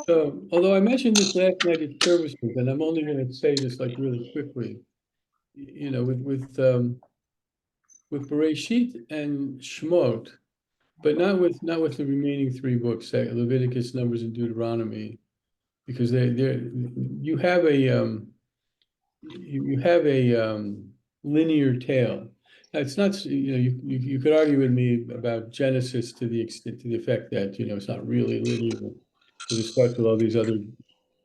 So, although I mentioned this last night at services, and I'm only going to say this like really quickly, with Bereshit and Shemot, but not with the remaining three books, Leviticus, Numbers, and Deuteronomy, because they you have a you have a linear tale. Now, it's not, you could argue with me about Genesis to the extent, to the effect that, it's not really linear, because it starts with all these other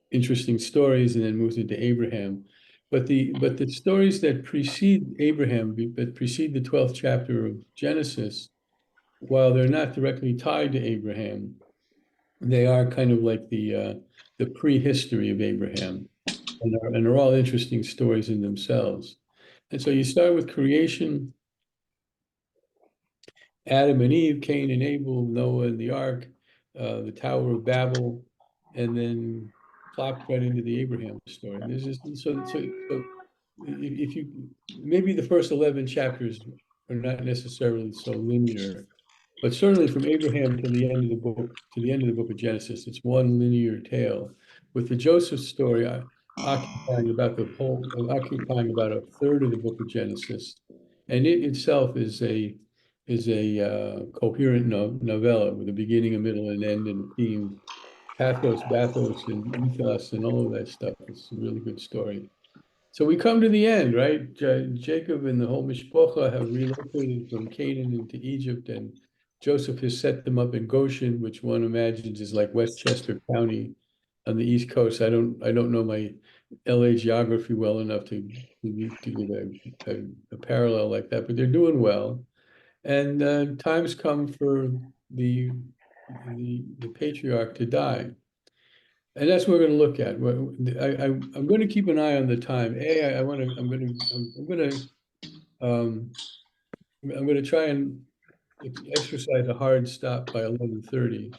interesting stories and then moves into Abraham. But the stories that precede Abraham, that precede the 12th chapter of Genesis, while they're not directly tied to Abraham, they are kind of like the prehistory of Abraham, and are all interesting stories in themselves. And so you start with creation, Adam and Eve, Cain and Abel, Noah and the ark, the Tower of Babel, and then plop right into the Abraham story. And this is so if you, maybe the first 11 chapters are not necessarily so linear, but certainly from Abraham to the end of the book, of Genesis, it's one linear tale, with the Joseph story occupying about a third of the book of Genesis, and it itself is a coherent novella with a beginning, a middle, and end, and theme, pathos, bathos, and ethos, and all of that stuff. It's a really good story. So we come to the end, right? Jacob and the whole mishpacha have relocated from Canaan into Egypt, and Joseph has set them up in Goshen, which one imagines is like Westchester County on the East Coast. I don't know my LA geography well enough to give a parallel like that, but they're doing well. And times come for the the patriarch to die. And that's what we're going to look at. I'm going to keep an eye on the time. I want to. Um, I'm going to try and exercise a hard stop by 11:30.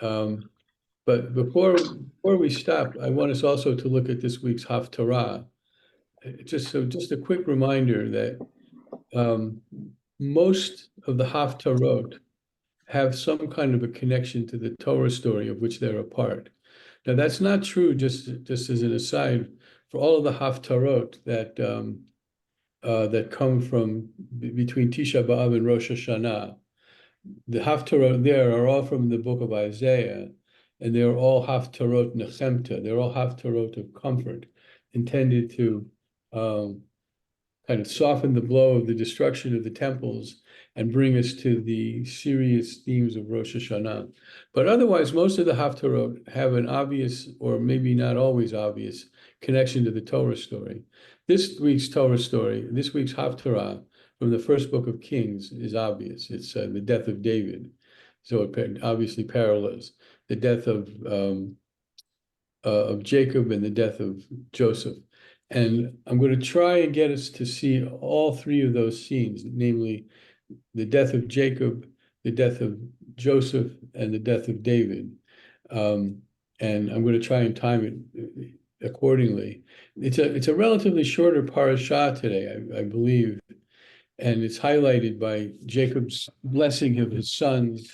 Um, but before we stop, I want us also to look at this week's Haftarah. Just a quick reminder that um, most of the Haftarot have some kind of a connection to the Torah story of which they're a part. Now, that's not true, just as an aside, for all of the Haftarot that come from between Tisha B'Av and Rosh Hashanah. The Haftarot there are all from the book of Isaiah, and they're all Haftarot Nechemta. They're all Haftarot of comfort, intended to um, kind of soften the blow of the destruction of the temples and bring us to the serious themes of Rosh Hashanah. But otherwise, most of the Haftarot have an obvious, or maybe not always obvious, connection to the Torah story. This week's Haftarah from the first book of Kings is obvious. It's the death of David. So it obviously parallels the death of Jacob and the death of Joseph. And I'm going to try and get us to see all three of those scenes, namely the death of Jacob, the death of Joseph, and the death of David. And I'm going to try and time it accordingly. It's a relatively shorter parashah today, I believe, and it's highlighted by Jacob's blessing of his sons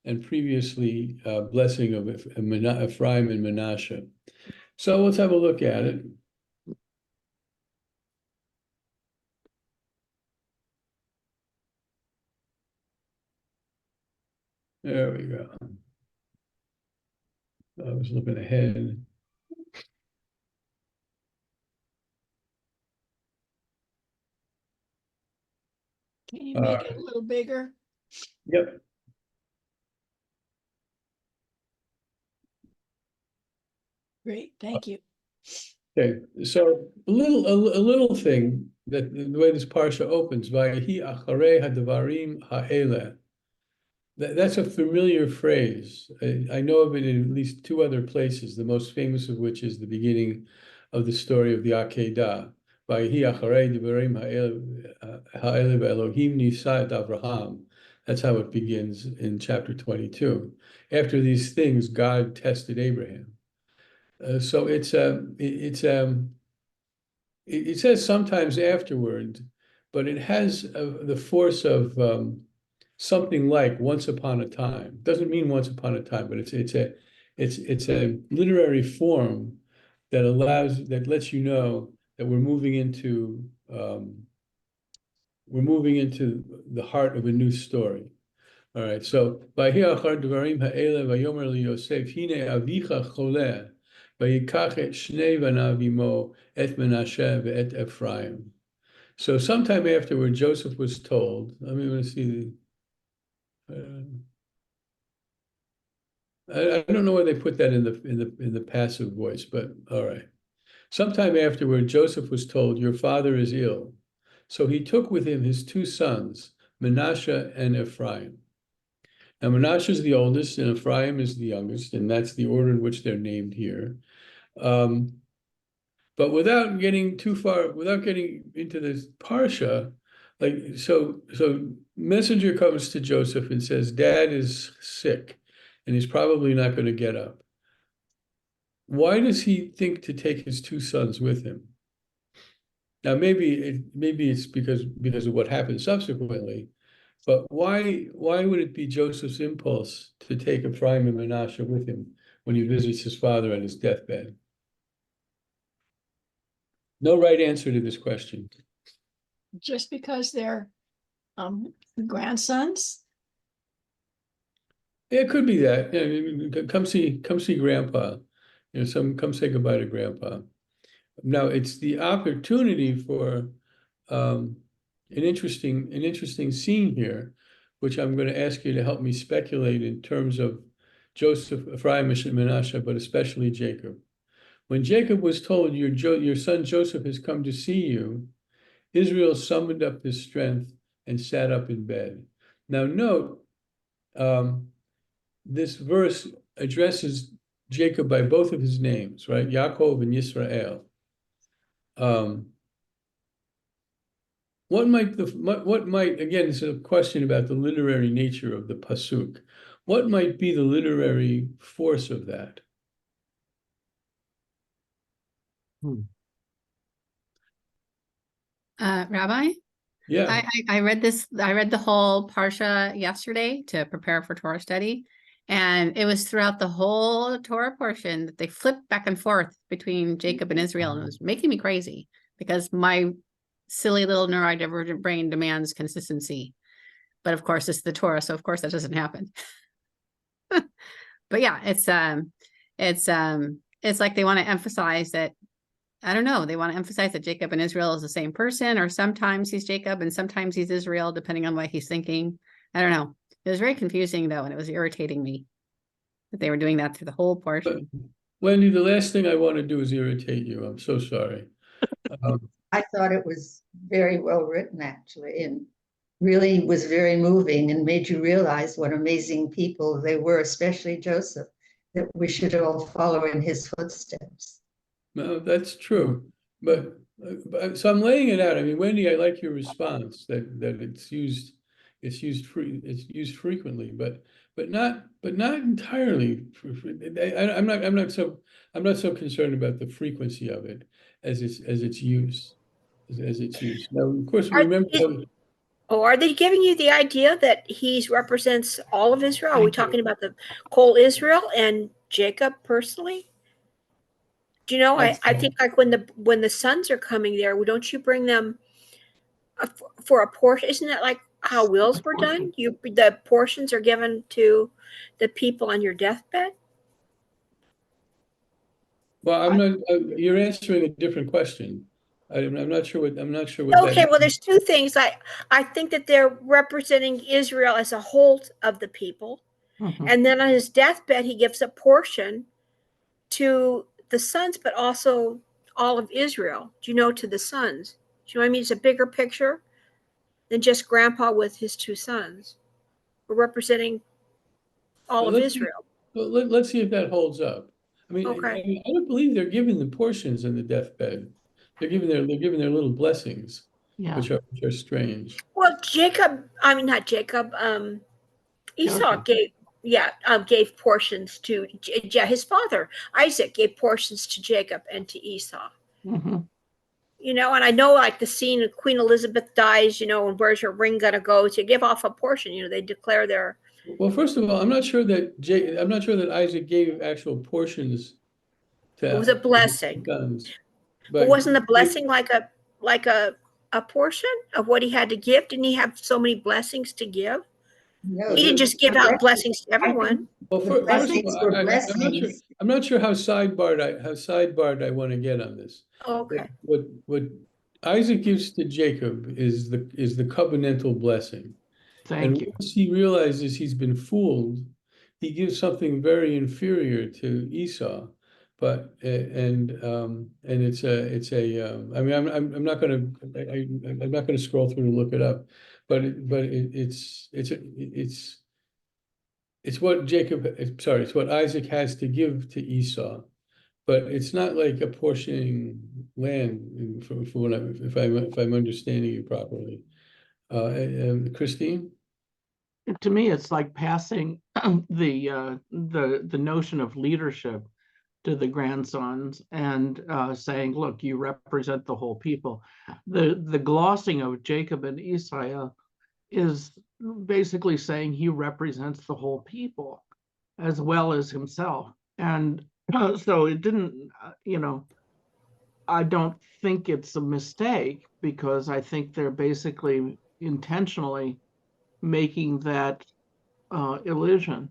and previously blessing of Ephraim and Manasseh. So let's have a look at it. There we go. I was looking ahead. Can you make it a little bigger? Yep. Great, thank you. Okay. So a little thing that the way this parsha opens, Vayehi acharei hadvarim ha'eleh. That's a familiar phrase. I know of it in at least two other places, the most famous of which is the beginning of the story of the Akedah. Vayehi acharei hadvarim ha'eleh ve'Elohim nisa et Avraham. That's how it begins in chapter 22. After these things, God tested Abraham. So it says sometimes afterward, but it has the force of something like once upon a time. Doesn't mean once upon a time, but it's a literary form that lets you know that we're moving into the heart of a new story. All right, so Vayhi achar dvarim ha'ele vayomer liYosef hine avicha choleh vayikach et shnei banav imo et Menashe ve'et Ephraim. So sometime afterward, Joseph was told. Let me want to see I don't know why they put that in the passive voice, but all right. Sometime afterward, Joseph was told, "Your father is ill." So he took with him his two sons, Menashe and Ephraim. Now, Menashe is the oldest, and Ephraim is the youngest, and that's the order in which they're named here. But without getting too far, without getting into this parsha, so messenger comes to Joseph and says, "Dad is sick, and he's probably not going to get up." Why does he think to take his two sons with him? Now, maybe it's because of what happened subsequently, but why would it be Joseph's impulse to take Ephraim and Menashe with him when he visits his father on his deathbed? No right answer to this question. Just because they're grandsons? It could be that. Yeah, come see Grandpa. Come say goodbye to Grandpa. Now it's the opportunity for an interesting scene here, which I'm going to ask you to help me speculate in terms of Joseph, Ephraim, and Menashe, but especially Jacob. When Jacob was told, your son Joseph has come to see you, Israel summoned up his strength and sat up in bed. Now note, this verse addresses Jacob by both of his names, right? Yaakov and Yisrael. What might again, it's a question about the literary nature of the pasuk. What might be the literary force of that? Rabbi, Yeah. I read the whole Parsha yesterday to prepare for Torah study. And it was throughout the whole Torah portion that they flipped back and forth between Jacob and Israel. And it was making me crazy because my silly little neurodivergent brain demands consistency. But of course, it's the Torah, so of course that doesn't happen. But yeah, it's like they want to emphasize that, I don't know, they want to emphasize that Jacob and Israel is the same person, or sometimes he's Jacob and sometimes he's Israel, depending on what he's thinking. I don't know. It was very confusing though, and it was irritating me that they were doing that through the whole portion. Wendy, the last thing I want to do is irritate you. I'm so sorry. I thought it was very well written, actually, and really was very moving and made you realize what amazing people they were, especially Joseph, that we should all follow in his footsteps. No, that's true. But so I'm laying it out. I mean, Wendy, I like your response that it's used frequently, but not entirely. I'm not so concerned about the frequency of it as its use. Now, of course, remember. Are they giving you the idea that he represents all of Israel? Are we talking about the whole Israel and Jacob personally? Do you know? I think like when the sons are coming there, don't you bring them for a portion? Isn't that like how wills were done? The portions are given to the people on your deathbed. Well, I'm not. You're answering a different question. I'm not sure what. I'm not sure what. Okay, well, there's two things. I think that they're representing Israel as a whole of the people, and then on his deathbed, he gives a portion to the sons, but also all of Israel. Do you know, to the sons? Do you know what I mean? It's a bigger picture than just Grandpa with his two sons. We're representing all of Israel. Let's see if that holds up. I mean, Okay. I don't believe they're given the portions in the deathbed. They're given their little blessings, which are strange. Well, not Jacob. Esau gave portions to his father. Isaac gave portions to Jacob and to Esau. You know, and I know like the scene of Queen Elizabeth dies, and where's her ring gonna go to give off a portion? They declare their Well, first of all, I'm not sure that Isaac gave actual portions It was a to his blessing. sons. But But wasn't the blessing like a portion of what he had to give? Didn't he have so many blessings to give? No, He didn't just give out blessings to I think everyone. well, the first of blessings all, were I'm not sure. blessings. I'm not sure how sidebarred I want to get on this. Oh, okay. What Isaac gives to Jacob is the covenantal blessing. Thank And you. once he realizes he's been fooled, he gives something very inferior to Esau. But and I mean I'm not gonna I'm not gonna scroll through to look it up, but it's what it's what Isaac has to give to Esau, but it's not like apportioning land for what if I'm understanding you properly. Christine? To me, it's like passing the notion of leadership to the grandsons and saying, look, you represent the whole people. The glossing of Jacob and Esau is basically saying he represents the whole people as well as himself. And so it didn't, I don't think it's a mistake because I think they're basically intentionally making that illusion.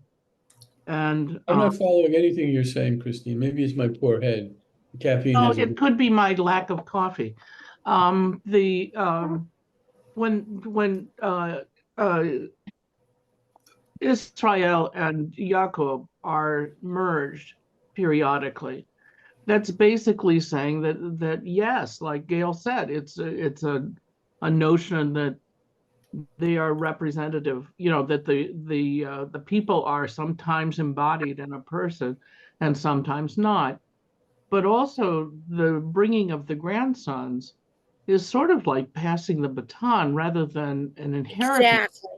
And I'm not following anything you're saying, Christine. Maybe it's my poor head. Caffeine has it could be my lack of coffee. The when Israel and Jacob are merged periodically, that's basically saying that yes, like Gail said, it's a notion that they are representative, that the people are sometimes embodied in a person and sometimes not. But also the bringing of the grandsons is sort of like passing the baton rather than an inheritance. Exactly.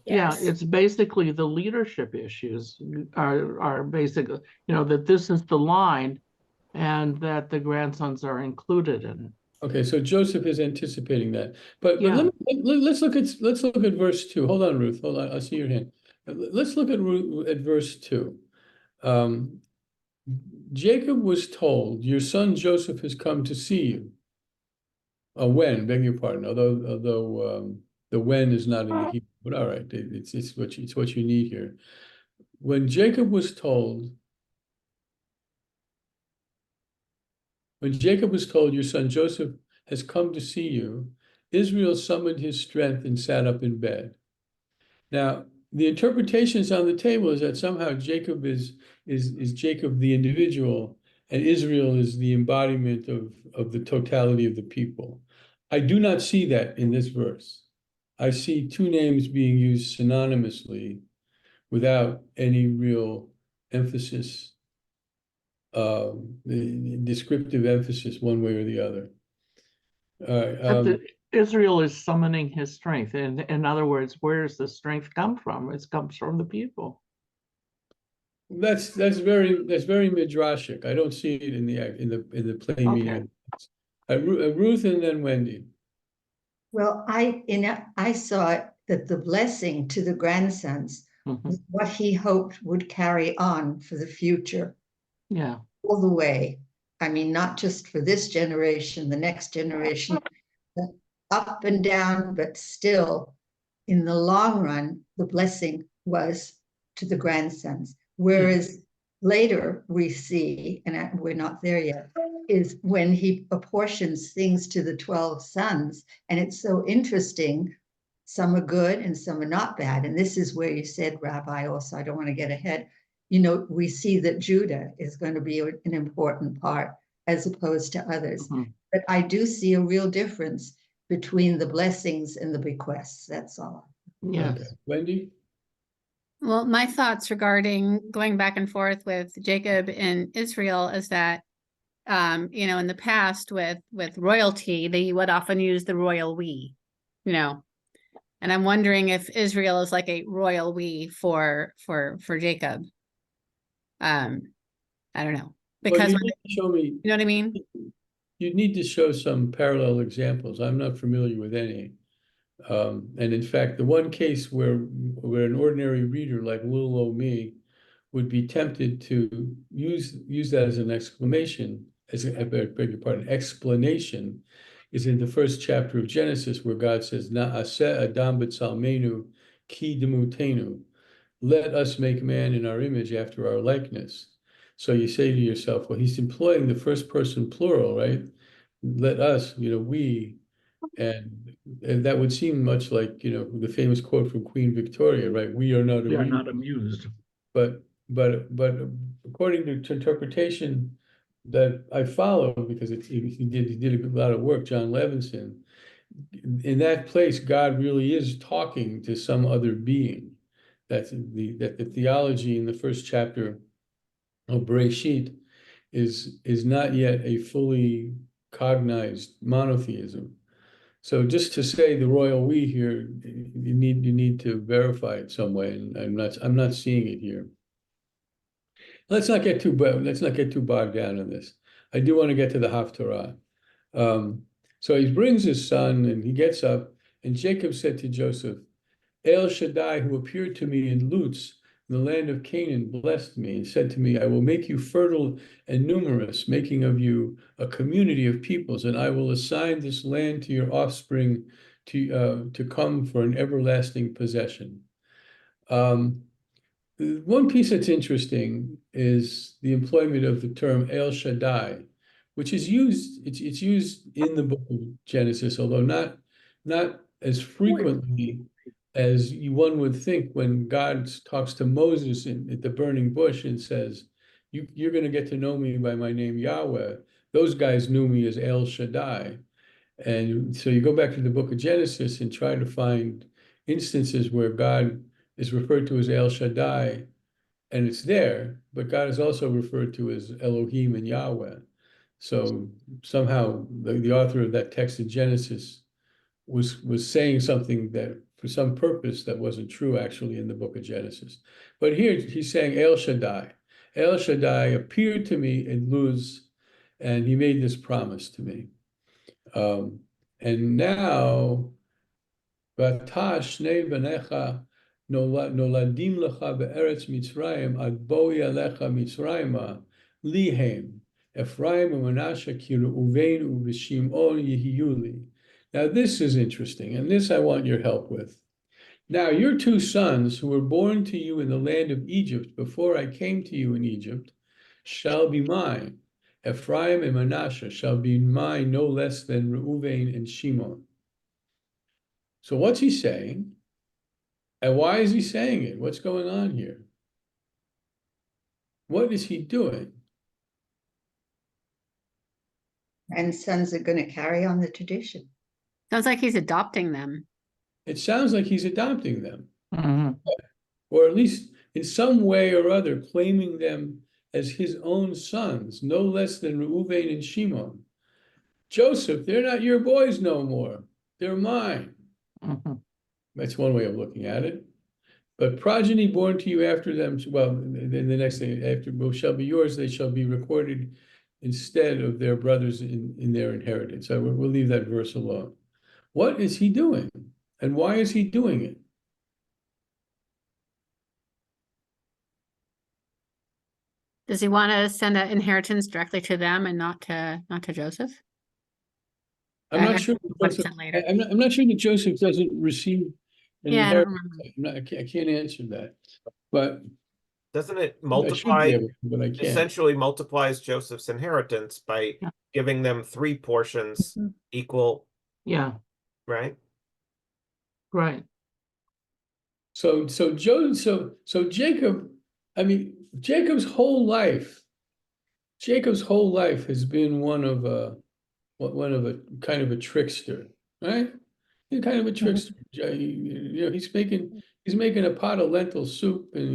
Yeah, Yes. it's basically the leadership issues are basically, that this is the line and that the grandsons are included in it. Okay, so Joseph is anticipating that. But Yeah. let's look at verse 2. Hold on, Ruth. Hold on. I see your hand. Let's look at verse 2. Um, Jacob was told, your son Joseph has come to see you. When, beg your pardon, although the when is not in the Hebrew, but all right, it's what you need here. When Jacob was told, your son Joseph has come to see you, Israel summoned his strength and sat up in bed. Now, the interpretations on the table is that somehow Jacob is Jacob the individual, and Israel is the embodiment of the totality of the people. I do not see that in this verse. I see two names being used synonymously without any real emphasis, the descriptive emphasis one way or the other. All right. Israel is summoning his strength. And in other words, where does the strength come from? It comes from the people. That's very midrashic. I don't see it in the plain meaning. Ruth and then Wendy. Well, I saw that the blessing to the grandsons was what he hoped would carry on for the future. Yeah. All the way. I mean, not just for this generation, the next generation, up and down, but still, in the long run, the blessing was to the grandsons. Whereas later we see, and we're not there yet, is when he apportions things to the 12 sons. And it's so interesting. Some are good and some are not bad. And this is where you said, Rabbi, also, I don't want to get ahead. We see that Judah is going to be an important part as opposed to others. But I do see a real difference between the blessings and the bequests. That's all. Yes. Okay. Wendy? Well, my thoughts regarding going back and forth with Jacob and Israel is that, in the past with royalty, they would often use the royal we, and I'm wondering if Israel is like a royal we for Jacob. I don't know, because you need to show me. you know what I mean? You need to show some parallel examples. I'm not familiar with any. And in fact, the one case where an ordinary reader like little old me would be tempted to use that as an exclamation, I beg your pardon, explanation, is in the first chapter of Genesis, where God says, Na'aseh Adam b'tzalmenu ki demutenu. Let us make man in our image after our likeness. So you say to yourself, well, he's employing the first person plural, right? Let us, we, and that would seem much like, the famous quote from Queen Victoria, right? We are not We are amused. not amused. But according to interpretation that I follow, because he did a lot of work, John Levinson, in that place, God really is talking to some other being. That the theology in the first chapter of Bereshit is not yet a fully cognized monotheism. So just to say the royal we here, you need to verify it some way, and I'm not seeing it here. Let's not get too bogged down in this. I do want to get to the Haftarah. So he brings his son, and he gets up, and Jacob said to Joseph, El Shaddai, who appeared to me in Luz, in the land of Canaan, blessed me and said to me, I will make you fertile and numerous, making of you a community of peoples, and I will assign this land to your offspring to come for an everlasting possession. One piece that's interesting is the employment of the term El Shaddai, which is it's used in the book of Genesis, although not as frequently as one would think when God talks to Moses at the burning bush and says, you're going to get to know me by my name Yahweh. Those guys knew me as El Shaddai. And so you go back to the book of Genesis and try to find instances where God is referred to as El Shaddai, and it's there, but God is also referred to as Elohim and Yahweh. So somehow the author of that text in Genesis was saying something that for some purpose that wasn't true actually in the book of Genesis. But here he's saying El Shaddai. El Shaddai appeared to me in Luz, and he made this promise to me. And now, V'ata shnei b'necha noladim lecha be'eretz Mitzrayim ad boi alecha Mitzrayima lihem Ephraim u'Menashe ki Reuven u'Shimon yihiyu li. Now this is interesting, and this I want your help with. Now your two sons who were born to you in the land of Egypt before I came to you in Egypt shall be mine. Ephraim and Manasseh shall be mine no less than Reuven and Shimon. So what's he saying? And why is he saying it? What's going on here? What is he doing? And sons are going to carry on the tradition. Sounds like he's adopting them. It sounds like he's adopting them, Mhm. or at least in some way or other claiming them as his own sons, no less than Reuven and Shimon. Joseph, they're not your boys no more. They're mine. Mhm. That's one way of looking at it. But progeny born to you after them, well, then the next thing after shall be yours, they shall be recorded instead of their brothers in their inheritance. So we'll leave that verse alone. What is he doing? And why is he doing it? Does he want to send that inheritance directly to them and not to Joseph? I'm I not sure. what it said later. I'm not sure that Joseph doesn't receive an Yeah, I don't inheritance. remember. I can't answer that, but Doesn't it I should be multiply, able to, but I can't. essentially multiplies Joseph's inheritance by Yeah. giving them 3 portions Mhm. equal, Yeah, right? right. So Jacob, I mean, Jacob's whole life has been one of a kind of a trickster, right? He's kind of a trickster. He's making a pot of lentil soup, and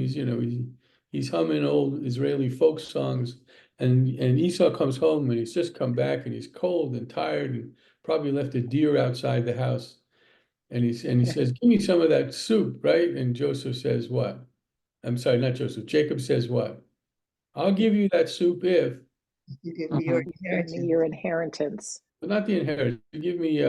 he's humming old Israeli folk songs, and Esau comes home and he's just come back and he's cold and tired and probably left a deer outside the house, and he says, "Give me some of that soup," right? And Joseph says, "What?" I'm sorry, not Joseph. Jacob says, "What? I'll give you that soup if, You give me your Mhm. Give me inheritance. your inheritance. but not the inheritance. You give me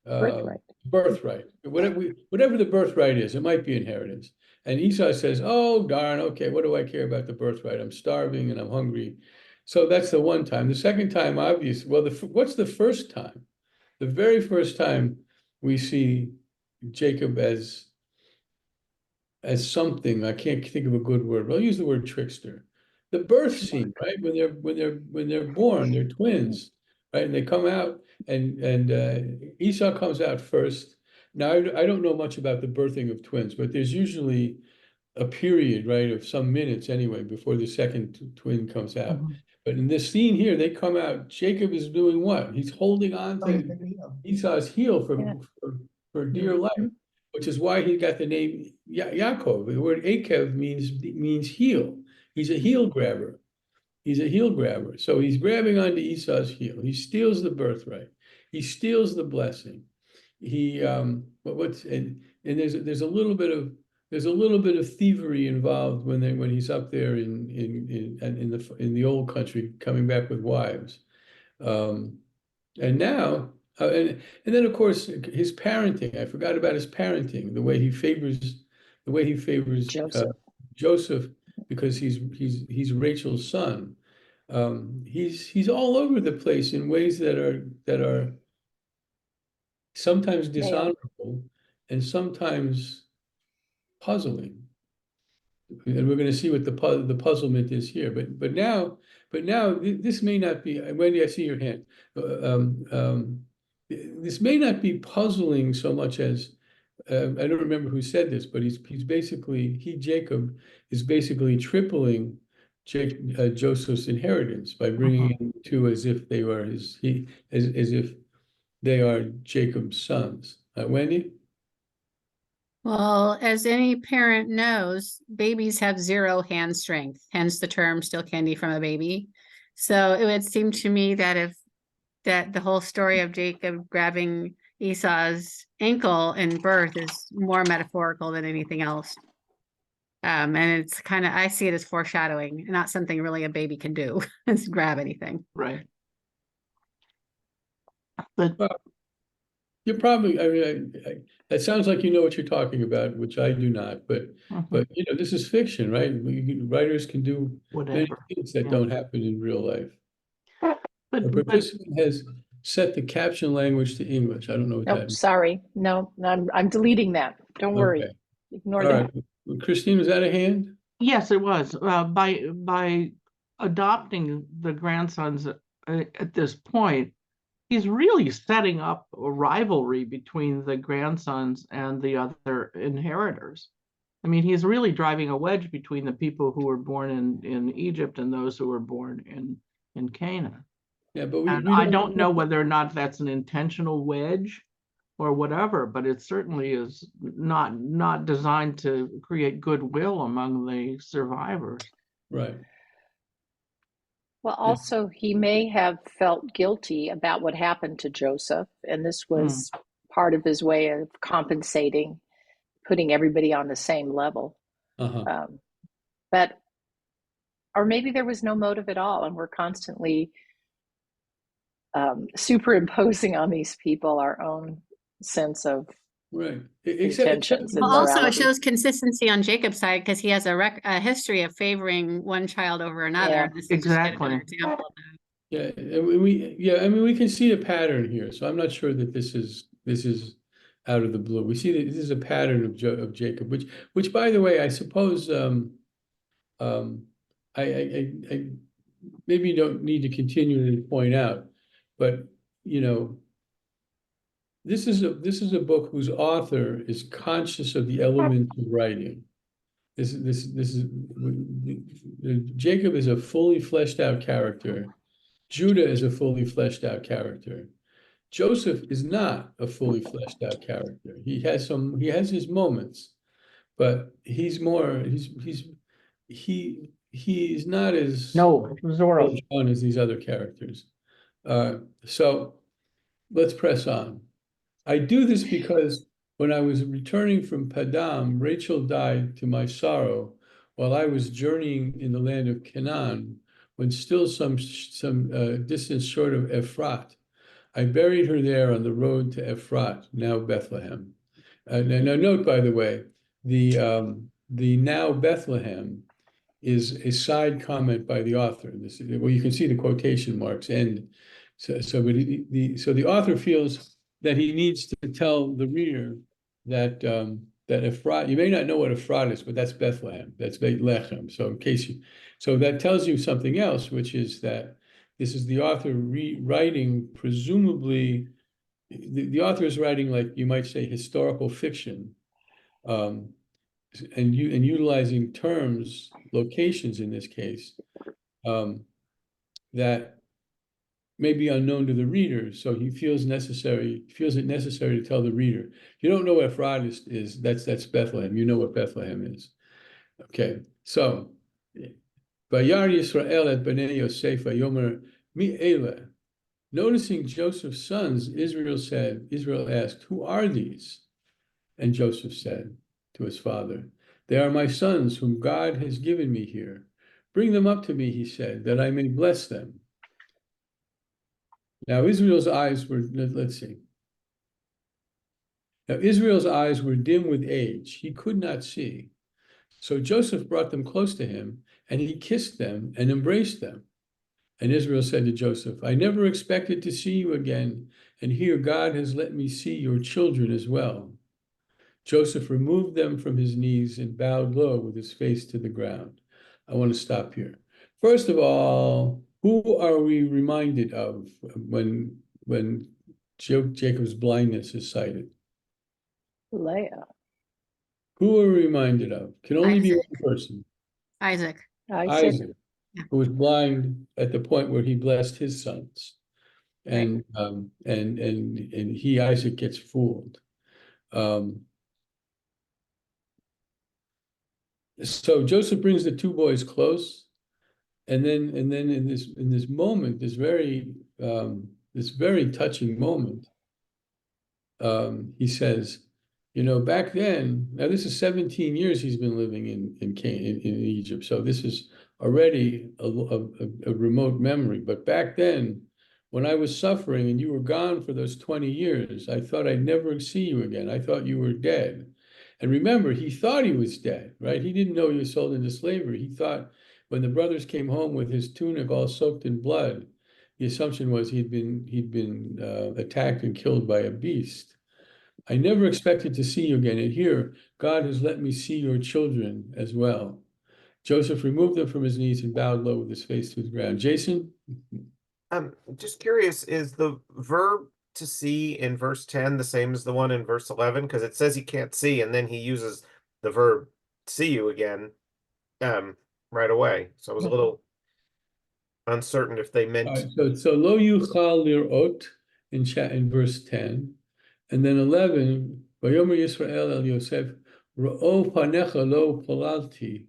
Birthright. birthright. Whatever the birthright is, it might be inheritance. And Esau says, "Oh darn, okay, what do I care about the birthright? I'm starving and I'm hungry." So that's the one time. The second time, obvious. Well, what's the first time? The very first time we see Jacob as something, I can't think of a good word, but I'll use the word trickster. The birth scene, right? When they're born, they're twins, right? And they come out, and Esau comes out first. Now I don't know much about the birthing of twins, but there's usually a period, right, of some minutes anyway before the second twin comes out. Mhm. But in this scene here, they come out. Jacob is doing what? He's holding on to Esau's heel Yeah. for dear life, which is why he got the name Yaakov. The word Akev means heel. He's a heel grabber. He's a heel grabber. So he's grabbing onto Esau's heel. He steals the birthright. He steals the blessing. He and there's a little bit of thievery involved when he's up there in the old country coming back with wives. And now, and then of course his parenting. I forgot about his parenting. The way he favors Joseph. Joseph, because he's Rachel's son. He's all over the place in ways that are sometimes dishonorable and sometimes puzzling. And we're going to see what the puzzlement is here. But now this may not be. Wendy, I see your hand. This may not be puzzling so much as I don't remember who said this, but Jacob is basically tripling Joseph's inheritance by bringing in two as if they were as if they are Jacob's sons. Wendy? Well, as any parent knows, babies have zero hand strength, hence the term "steal candy from a baby." So it would seem to me that the whole story of Jacob grabbing Esau's ankle in birth is more metaphorical than anything else. And it's I see it as foreshadowing, not something really a baby can do, is grab anything. Right. But You're probably, I mean, that sounds like you know what you're talking about, which I do not, but this is fiction, right? Writers can do many whatever. things that Yeah. don't happen in real life. A But participant has set the caption language to English. I don't know what that Oh, means. sorry. No, I'm deleting that. Don't worry. Okay. Ignore All that. right. Christine, was that a hand? yes, it was. By adopting the grandsons at this point, he's really setting up a rivalry between the grandsons and the other inheritors. I mean, he's really driving a wedge between the people who were born in Egypt and those who were born in Canaan. Yeah, but And we I don't know whether or not that's an intentional wedge or whatever, but it certainly is not designed to create goodwill among the survivors. Right. Well, also, he may have felt guilty about what happened to Joseph, and this was part of his way of compensating, putting everybody on the same level. Uh-huh. Or maybe there was no motive at all, and we're constantly superimposing on these people our own sense of Right. intentions and Well, also, it morality. shows consistency on Jacob's side because he has a history of favoring one child over another. Yeah. This is just yet another Exactly. example of that. Yeah, I mean, we can see a pattern here, so I'm not sure that this is out of the blue. We see that this is a pattern of Jacob, which by the way, I suppose I maybe you don't need to continually point out, but this is a book whose author is conscious of the elements of writing. This is Jacob is a fully fleshed out character. Judah is a fully fleshed out character. Joseph is not a fully fleshed out character. He has his moments, but he's not as No, Zorro. on as these other characters. So let's press on. I do this because when I was returning from Padam, Rachel died to my sorrow while I was journeying in the land of Canaan, when still some distance short of Ephrat. I buried her there on the road to Ephrat, now Bethlehem. Now note, by the way, the now Bethlehem is a side comment by the author. Well, you can see the quotation marks end. So the author feels that he needs to tell the reader that that Ephrat, you may not know what Ephrat is, but that's Bethlehem, that's Beit Lechem. So in case you, so that tells you something else, which is that this is the author rewriting, presumably, the author is writing, like you might say, historical fiction, and utilizing terms, locations in this case, that may be unknown to the reader. So he feels it necessary to tell the reader. If you don't know what Ephrat is, that's Bethlehem. You know what Bethlehem is. Okay, so Vayar Yisrael et Bnei Yosef Yomer Mi Ele. Noticing Joseph's sons, Israel asked, "Who are these?" And Joseph said to his father, "They are my sons whom God has given me here. Bring them up to me," he said, "that I may bless them." Now Israel's eyes were, let's see. Now Israel's eyes were dim with age. He could not see. So Joseph brought them close to him, and he kissed them and embraced them. And Israel said to Joseph, "I never expected to see you again, and here God has let me see your children as well." Joseph removed them from his knees and bowed low with his face to the ground. I want to stop here. First of all, who are we reminded of when Jacob's blindness is cited? Leah. Who are we reminded of? Can only be Isaac. one person. Isaac. Isaac, Yeah. who was blind at the point where he blessed his sons, and Isaac gets fooled. So Joseph brings the two boys close, and then in this moment, this very touching moment, he says, back then, now this is 17 years he's been living in Egypt, so this is already a remote memory. But back then, when I was suffering and you were gone for those 20 years, I thought I'd never see you again. I thought you were dead. And remember, he thought he was dead, right? He didn't know he was sold into slavery. He thought when the brothers came home with his tunic all soaked in blood, the assumption was he'd been attacked and killed by a beast. I never expected to see you again, and here God has let me see your children as well. Joseph removed them from his knees and bowed low with his face to the ground. Jason? Just curious, is the verb to see in verse 10 the same as the one in verse 11? Because it says he can't see, and then he uses the verb see you again right away. So I was a little uncertain if they meant. So lo yuchal lirot in verse 10, and then 11, Vayomer Yisrael el Yosef, Ra'o panecha lo palalti.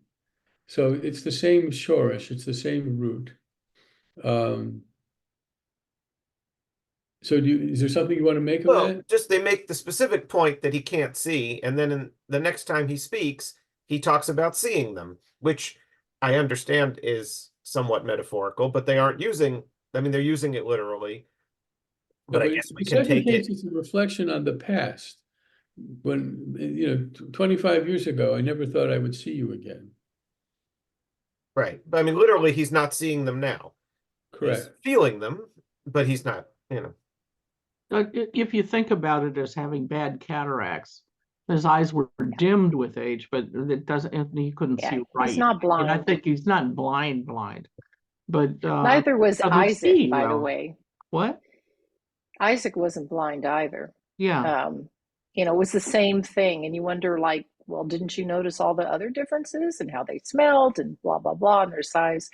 So it's the same shorish, it's the same root. So is there something you want to make of Well, that? just they make the specific point that he can't see, and then in the next time he speaks, he talks about seeing them, which I understand is somewhat metaphorical, but they aren't using, they're using it literally. But I guess we can take it. It's a reflection on the past. When, 25 years ago, I never thought I would see you again. Right. But literally, he's not seeing them now. Correct. He's feeling them, but he's not, If you think about it as having bad cataracts, his eyes were dimmed with age, but it doesn't. He couldn't see right. He's not blind. And I think he's not blind, but neither was Isaac, by the way. What? Isaac wasn't blind either. Yeah. It was the same thing, and you wonder, like, well, didn't you notice all the other differences and how they smelled and blah blah blah and their size?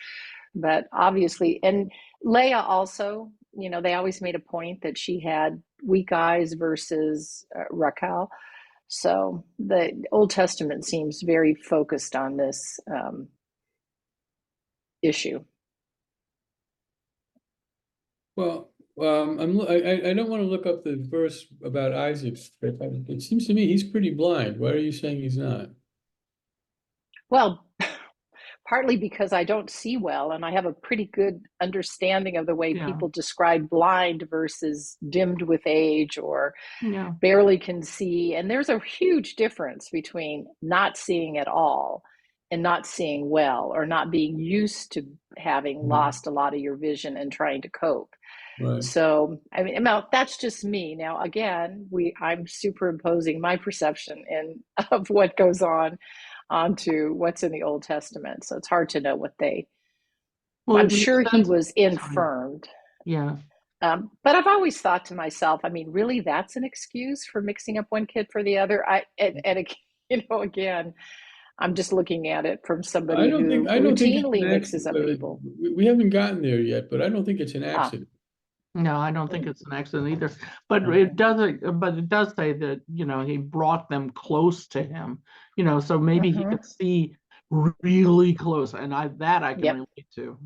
But obviously, and Leah also, they always made a point that she had weak eyes versus Rachel. So the Old Testament seems very focused on this issue. Well, I don't want to look up the verse about Isaac, but it seems to me he's pretty blind. Why are you saying he's not? Well, partly because I don't see well, and I have a pretty good understanding of the way Yeah. people describe blind versus dimmed with age or Yeah. barely can see. And there's a huge difference between not seeing at all and not seeing well, or not being used to having lost a lot of your vision and trying to cope. Right. So, I mean, now that's just me. Now, again, I'm superimposing my perception of what goes on onto what's in the Old Testament. So it's hard to know what Well, I'm it makes sure he sense. was Sorry. infirmed. Yeah. But I've always thought to myself, I mean, really, that's an excuse for mixing up one kid for the other? Again, I'm just looking at it from somebody who I don't think it's routinely an mixes up accident. people. We haven't gotten there yet, but I don't think it's an accident. No, I don't think it's an accident either. But Okay. it does say that, he brought them close to him, so maybe he could see really close. And I can Yep. relate to,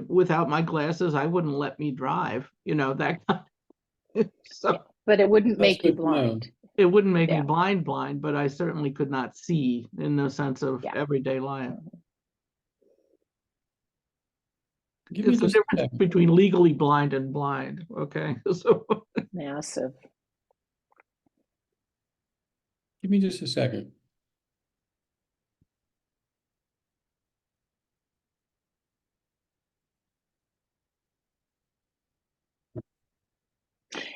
without my glasses, I wouldn't let me drive, that kind so Yeah, but it wouldn't That's make you good to know. blind. it wouldn't make me Yeah. blind, but I certainly could not see in the sense of Yeah. everyday life. Give me It's the just a difference second. between legally blind and blind. Okay. So Massive. Give me just a second.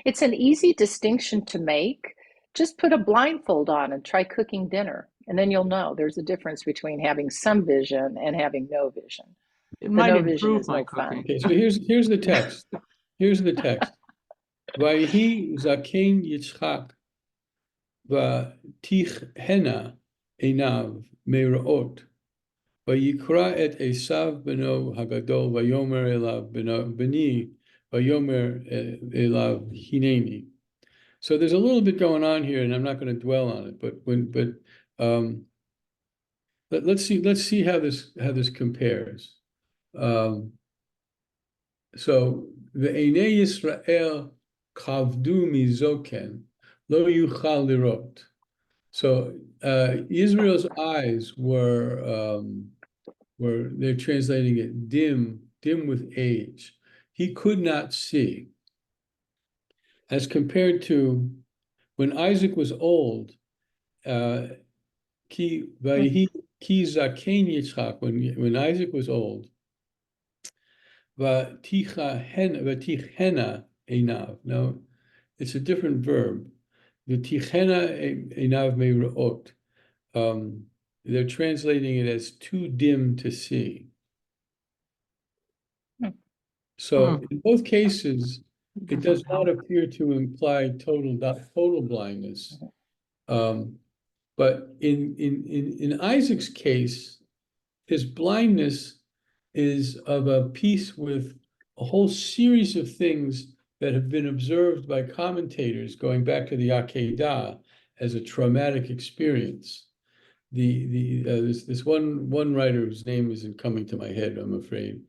It's an easy distinction to make. Just put a blindfold on and try cooking dinner, and then you'll know there's a difference between having some vision and having no vision. it The might no vision improve is my no fun. cooking. Okay, so here's the text. Here's the text. Vayhi zaken Yitzchak v'tichhena einav meiraot vayikra et Esav beno hagadol vayomer elav beni vayomer elav hineni. So there's a little bit going on here, and I'm not going to dwell on it. But let's see how this compares. So the Einei Yisrael kavdu mizoken lo yuchal lirot. So Israel's eyes were they're translating it dim with age. He could not see, as compared to when Isaac was old. Ki zaken Yitzchak, when Isaac was old. Vatichena einav. Now, it's a different verb. Vatichena einav meiraot. They're translating it as too dim to see. So in both cases, it does not appear to imply total blindness. But in Isaac's case, his blindness is of a piece with a whole series of things that have been observed by commentators going back to the Akedah as a traumatic experience. This one writer whose name isn't coming to my head, I'm afraid,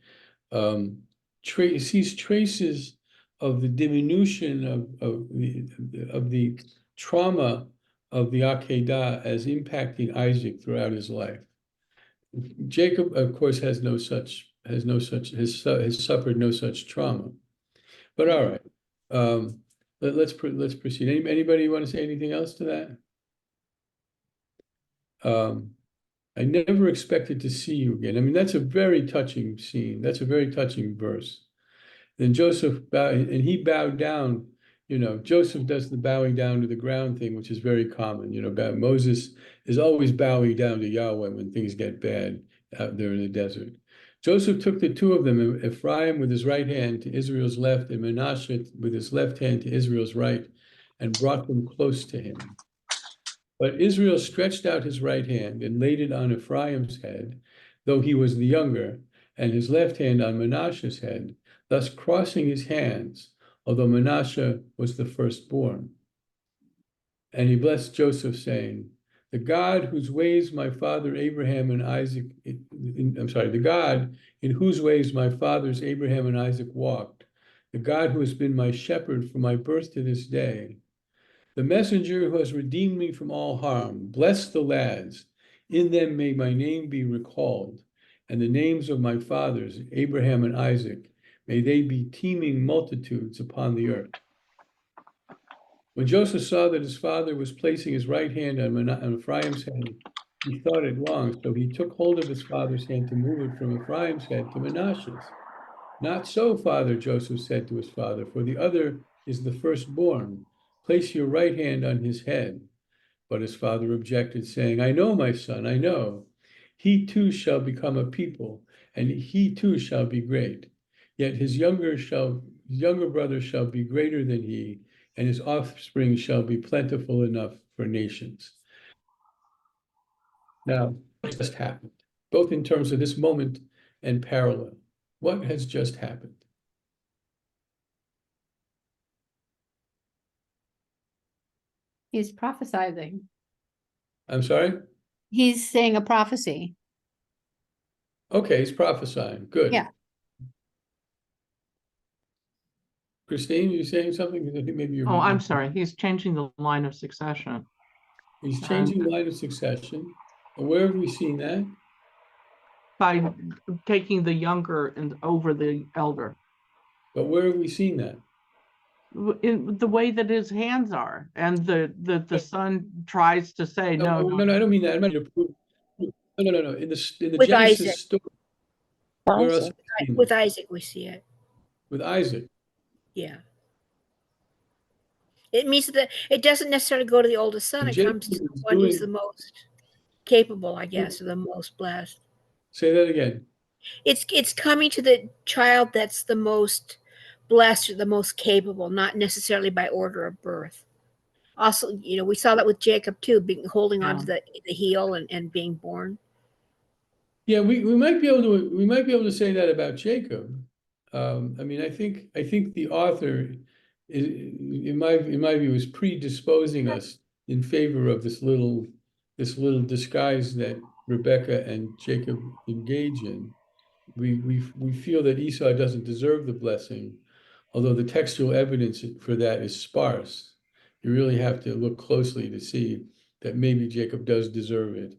sees traces of the diminution of the trauma of the Akedah as impacting Isaac throughout his life. Jacob, of course, has suffered no such trauma. But all right, let's proceed. Anybody want to say anything else to that? I never expected to see you again. I mean, that's a very touching scene. That's a very touching verse. Then Joseph bowed, and he bowed down. Joseph does the bowing down to the ground thing, which is very common. Moses is always bowing down to Yahweh when things get bad out there in the desert. Joseph took the two of them, Ephraim with his right hand to Israel's left, and Manasseh with his left hand to Israel's right, and brought them close to him. But Israel stretched out his right hand and laid it on Ephraim's head, though he was the younger, and his left hand on Manasseh's head, thus crossing his hands, although Manasseh was the firstborn. And he blessed Joseph, saying, the God whose ways my father Abraham and Isaac, the God in whose ways my fathers Abraham and Isaac walked, the God who has been my shepherd from my birth to this day, the messenger who has redeemed me from all harm, bless the lads In them may my name be recalled, and the names of my fathers, Abraham and Isaac, may they be teeming multitudes upon the earth. When Joseph saw that his father was placing his right hand on Ephraim's head, he thought it wrong, so he took hold of his father's hand to move it from Ephraim's head to Manasseh's. Not so, father, Joseph said to his father, for the other is the firstborn. Place your right hand on his head. But his father objected, saying, I know, my son, I know. He too shall become a people, and he too shall be great. Yet his younger brother shall be greater than he, and his offspring shall be plentiful enough for nations. Now, what just happened, both in terms of this moment and parallel? What has just happened? He's prophesizing. I'm sorry? He's saying a prophecy. Okay, he's prophesying. Good. Yeah. Christine, you saying something? I think maybe you're. Oh, I'm sorry. He's changing the line of succession. He's changing line of succession. And where have we seen that? By taking the younger and over the elder. But where have we seen that? In the way that his hands are, and the son tries to say, no, No, I don't mean that. I'm not to prove. No. In the With Genesis Isaac. story, where else have we seen With that? Isaac, we see it. With Isaac. Yeah. It means that it doesn't necessarily go to the oldest son. It Jacob comes to the is one who's the doing. most capable, I guess, or the most blessed. Say that again. It's coming to the child that's the most blessed or the most capable, not necessarily by order of birth. Also, we saw that with Jacob too, holding on to the heel and being born. Yeah, we might be able to say that about Jacob. I mean, I think the author is, in my view, is predisposing us in favor of this little disguise that Rebecca and Jacob engage in. We feel that Esau doesn't deserve the blessing, although the textual evidence for that is sparse. You really have to look closely to see that maybe Jacob does deserve it.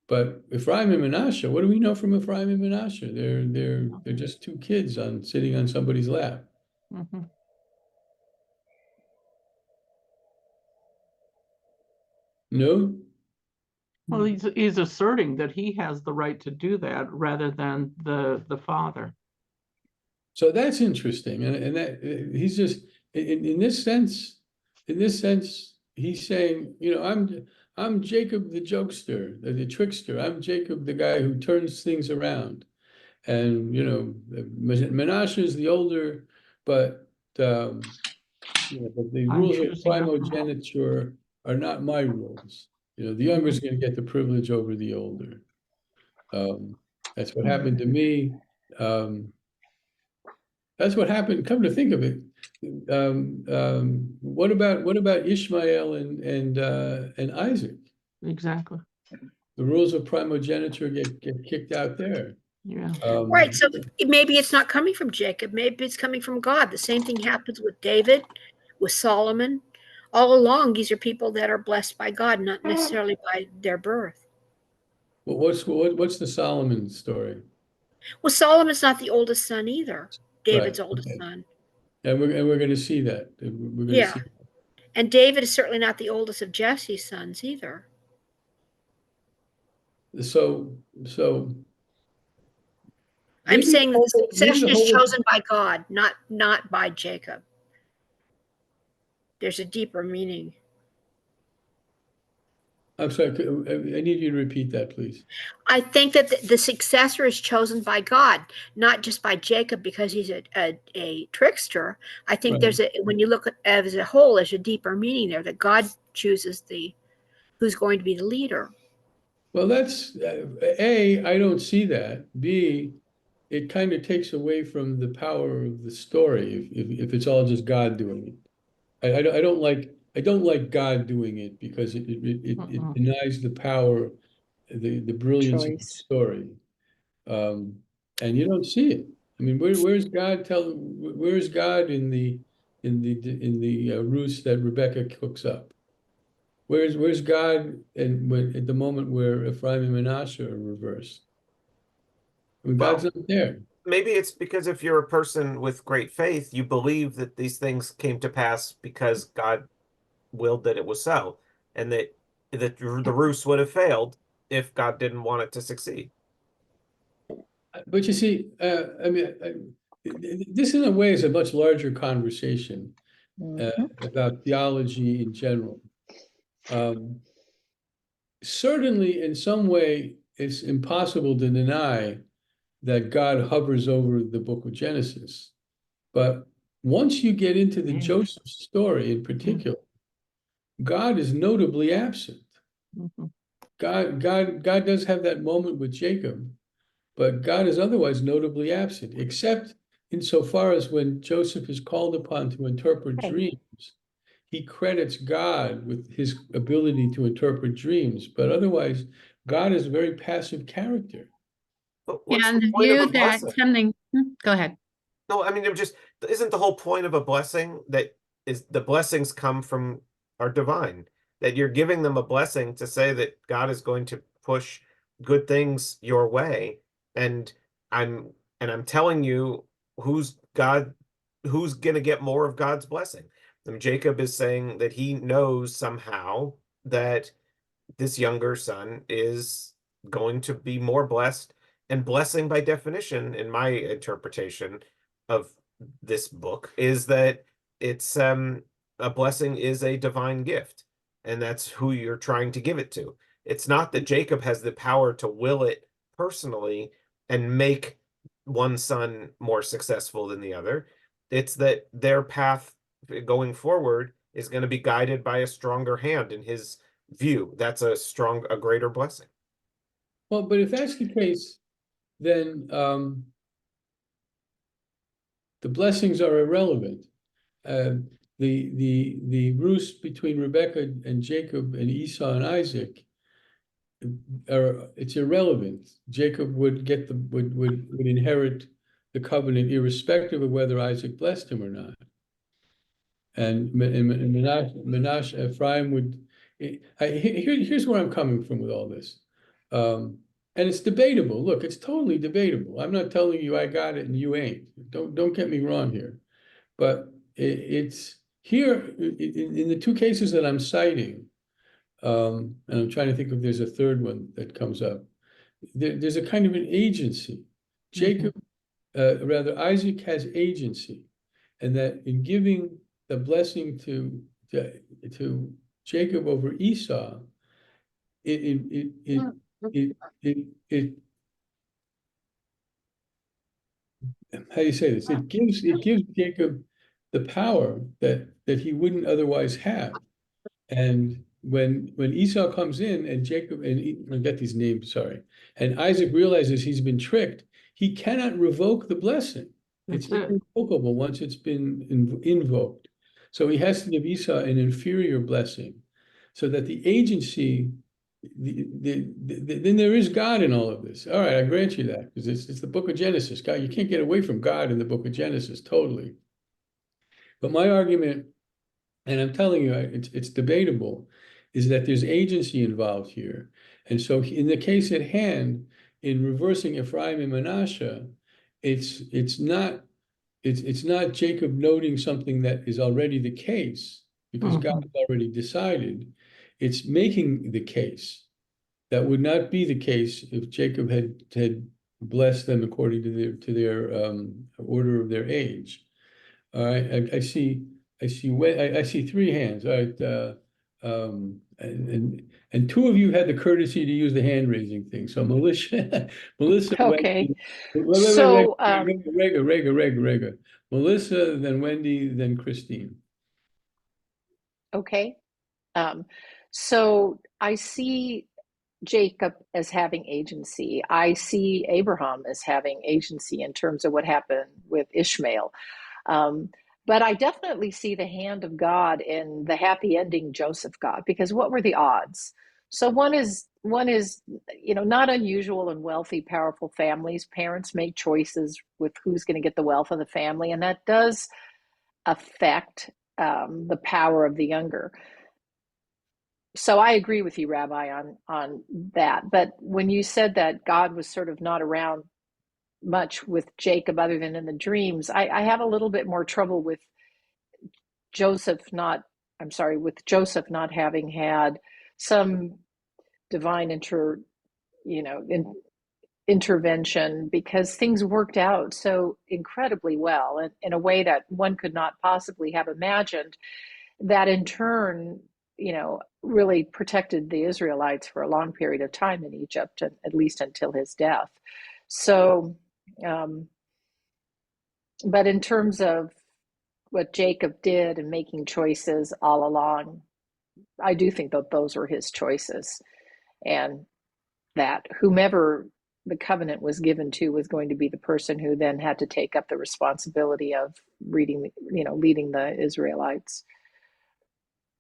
But Ephraim and Manasseh, what do we know from Ephraim and Manasseh? They're just two kids sitting on somebody's lap. Mhm. No? Well, he's asserting that he has the right to do that rather than the father. So that's interesting. And that he's just in this sense, he's saying, I'm Jacob the jokester, the trickster. I'm Jacob the guy who turns things around. And Menashe is the older, but but the I'm rules of choosing the primogeniture are not my rules. The younger is going to get the privilege over the older. That's what happened to me. That's what happened. Come to think of it, what about Ishmael and Isaac? Exactly. The rules of primogeniture get kicked out there. Yeah. Right. So maybe it's not coming from Jacob. Maybe it's coming from God. The same thing happens with David, with Solomon. All along, these are people that are blessed by God, not necessarily by their birth. Well, what's the Solomon story? Well, Solomon's not the oldest son either. David's Right. oldest Okay. son. And we're going to see that. We're going to Yeah. see. And David is certainly not the oldest of Jesse's sons either. So I'm maybe saying that the maybe succession the is whole. chosen by God, not by Jacob. There's a deeper meaning. I'm sorry. I need you to repeat that, please. I think that the successor is chosen by God, not just by Jacob because he's a trickster. I think Right. when you look at it as a whole, there's a deeper meaning there that God chooses who's going to be the leader. Well, that's A, I don't see that. B, it kind of takes away from the power of the story if it's all just God doing it. I don't like God doing it because it denies the power, the brilliance of the Choice. story. And you don't see it. I mean, where's God in the ruse that Rebecca cooks up? Where's God and when at the moment where Ephraim and Manasseh are reversed? I mean, God's Well, not there. maybe it's because if you're a person with great faith, you believe that these things came to pass because God willed that it was so, and that the ruse would have failed if God didn't want it to succeed. But you see, I mean, this in a way is a much larger conversation Mhm. about theology in general. Certainly, in some way, it's impossible to deny that God hovers over the book of Genesis. But once you get into the Joseph story in particular, God is notably absent. Mhm. God does have that moment with Jacob, but God is otherwise notably absent, except insofar as when Joseph is called upon to interpret Right. dreams, he credits God with his ability to interpret dreams. But otherwise, God is a very passive character. But what's And the the point of view a that blessing? something, go ahead. No, I mean, I'm just, isn't the whole point of a blessing that is the blessings come from are divine, that you're giving them a blessing to say that God is going to push good things your way. And I'm I'm telling you who's God, who's gonna get more of God's blessing. I mean, Jacob is saying that he knows somehow that this younger son is going to be more blessed. And blessing, by definition, in my interpretation of this book, is that it's a blessing is a divine gift, and that's who you're trying to give it to. It's not that Jacob has the power to will it personally and make one son more successful than the other. It's that their path going forward is going to be guided by a stronger hand in his view. That's a greater blessing. Well, but if that's the case, then the blessings are irrelevant. Uh, the ruse between Rebekah and Jacob and Esau and Isaac it's irrelevant. Jacob would get the would inherit the covenant irrespective of whether Isaac blessed him or not. And Manasseh, Ephraim would. Here's where I'm coming from with all this, and it's debatable. Look, it's totally debatable. I'm not telling you I got it and you ain't. Don't get me wrong here, but it's here in the two cases that I'm citing. And I'm trying to think if there's a third one that comes up. There's a kind of an agency. Jacob, rather, Isaac has agency, and that in giving the blessing to Jacob over Esau, it how do you say this? It gives Jacob the power that he wouldn't otherwise have. And when Esau comes in and Jacob I get these names, sorry, and Isaac realizes he's been tricked, he cannot revoke the blessing. It's That's it. irrevocable once it's been invoked. So he has to give Esau an inferior blessing, so that the agency, then there is God in all of this. All right, I grant you that because it's the book of Genesis. God, you can't get away from God in the book of Genesis totally. But my argument, and I'm telling you, it's debatable, is that there's agency involved here. And so in the case at hand, in reversing Ephraim and Manasseh, it's not Jacob noting something that is already the case, because God has already decided. It's making the case. That would not be the case if Jacob had blessed them according to their order of their age. All right, I see three hands. All right, and two of you had the courtesy to use the hand raising thing. So Melissa, Okay. Wendy, wait, So, Rega. Melissa, then Wendy, then Christine. okay. So I see Jacob as having agency. I see Abraham as having agency in terms of what happened with Ishmael. Um, but I definitely see the hand of God in the happy ending Joseph got, because what were the odds? So one is not unusual in wealthy, powerful families. Parents make choices with who's going to get the wealth of the family, and that does affect the power of the younger. so I agree with you, Rabbi, on that. But when you said that God was sort of not around much with Jacob other than in the dreams, I have a little bit more trouble with Joseph not, I'm sorry, with Joseph not having had some divine you know, intervention, because things worked out so incredibly well in a way that one could not possibly have imagined, that in turn, you know, really protected the Israelites for a long period of time in Egypt, at least until his death. So, um, but in terms of what Jacob did and making choices all along, I do think that those were his choices, and that whomever the covenant was given to was going to be the person who then had to take up the responsibility of leading the Israelites.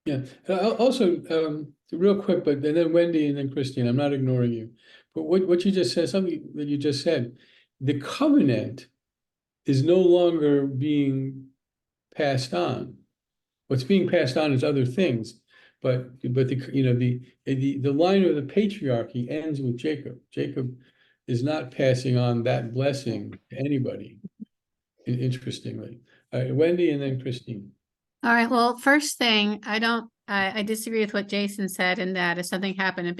Yeah. Also, real quick, but and then Wendy and then Christine, I'm not ignoring you. But what you just said, something that you just said, the covenant is no longer being passed on. What's being passed on is other things, but the line of the patriarchy ends with Jacob. Jacob is not passing on that blessing to anybody, interestingly. Wendy and then Christine. All right. Well, first thing, I disagree with what Jason said in that if something happened,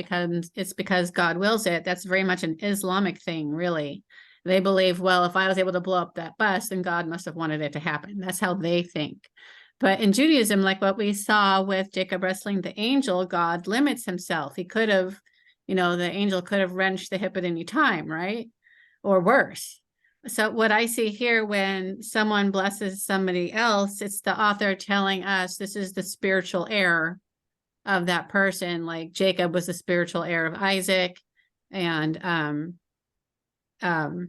it's because God wills it. That's very much an Islamic thing, really. They believe, well, if I was able to blow up that bus, then God must have wanted it to happen. That's how they think. But in Judaism, like what we saw with Jacob wrestling the angel, God limits himself. He could have, the angel could have wrenched the hip at any time, right? Or worse. So what I see here, when someone blesses somebody else, it's the author telling us this is the spiritual heir of that person. Like Jacob was the spiritual heir of Isaac, and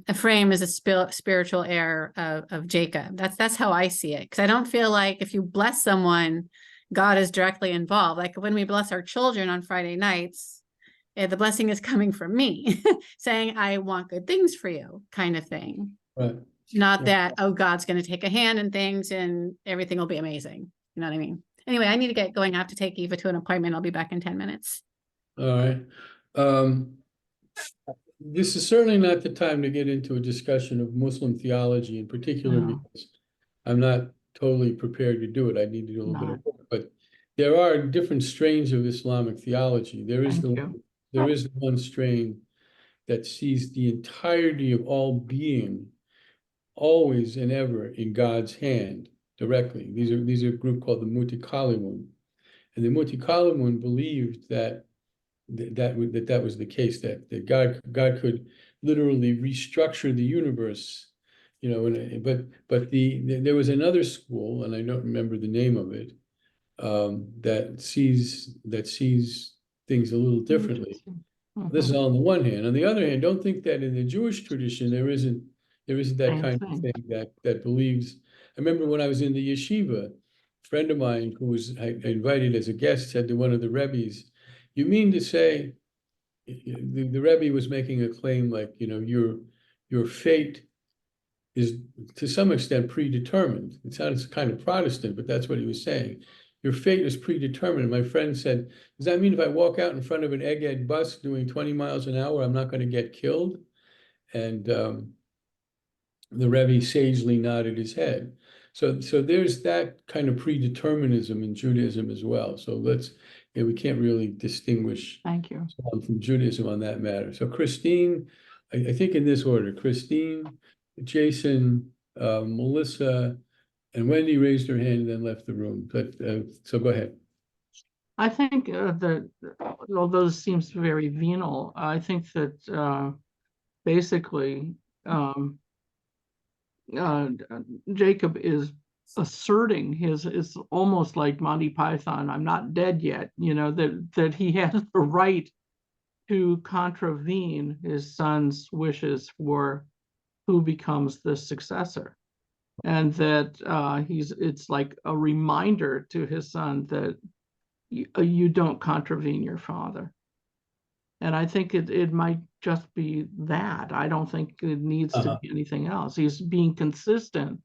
Ephraim is a spiritual heir of Jacob. That's how I see it. Because I don't feel like if you bless someone, God is directly involved. Like when we bless our children on Friday nights, the blessing is coming from me, saying, I want good things for you, kind of thing. Right. Not that, oh, God's going to take a hand in things and everything will be amazing. You know what I mean? Anyway, I need to get going. I have to take Eva to an appointment. I'll be back in 10 minutes. All right. This is certainly not the time to get into a discussion of Muslim theology in particular, because I'm not totally prepared to do it. I need to do a little bit of work, but there are different strains of Islamic theology. There is the one strain that sees the entirety of all being always and ever in God's hand directly. These are a group called the Mutakalimun. And the Mutakalimun believed that was the case, that God could literally restructure the universe, but there was another school, and I don't remember the name of it, that sees things a little differently. This is on the one hand. On the other hand, don't think that in the Jewish tradition there isn't that kind of thing that believes. I remember when I was in the yeshiva, a friend of mine who was invited as a guest said to one of the rebbes, "You mean to say," the rebbe was making a claim like, your fate is to some extent predetermined. It sounds kind of Protestant, but that's what he was saying. Your fate is predetermined. And my friend said, does that mean if I walk out in front of an Egghead bus doing 20 miles an hour, I'm not going to get killed? And the Rebbe sagely nodded his head. So there's that kind of predeterminism in Judaism as well. So we can't really distinguish from Judaism on that matter. So Christine, I think in this order, Christine, Jason, Melissa, and Wendy raised her hand and then left the room. But so go ahead. I think that although this seems very venal, I think that basically Jacob is asserting it's almost like Monty Python, I'm not dead yet, that he has the right to contravene his son's wishes for who becomes the successor. And that it's like a reminder to his son that you don't contravene your father. And I think it might just be that. I don't think it needs to be anything else. He's being consistent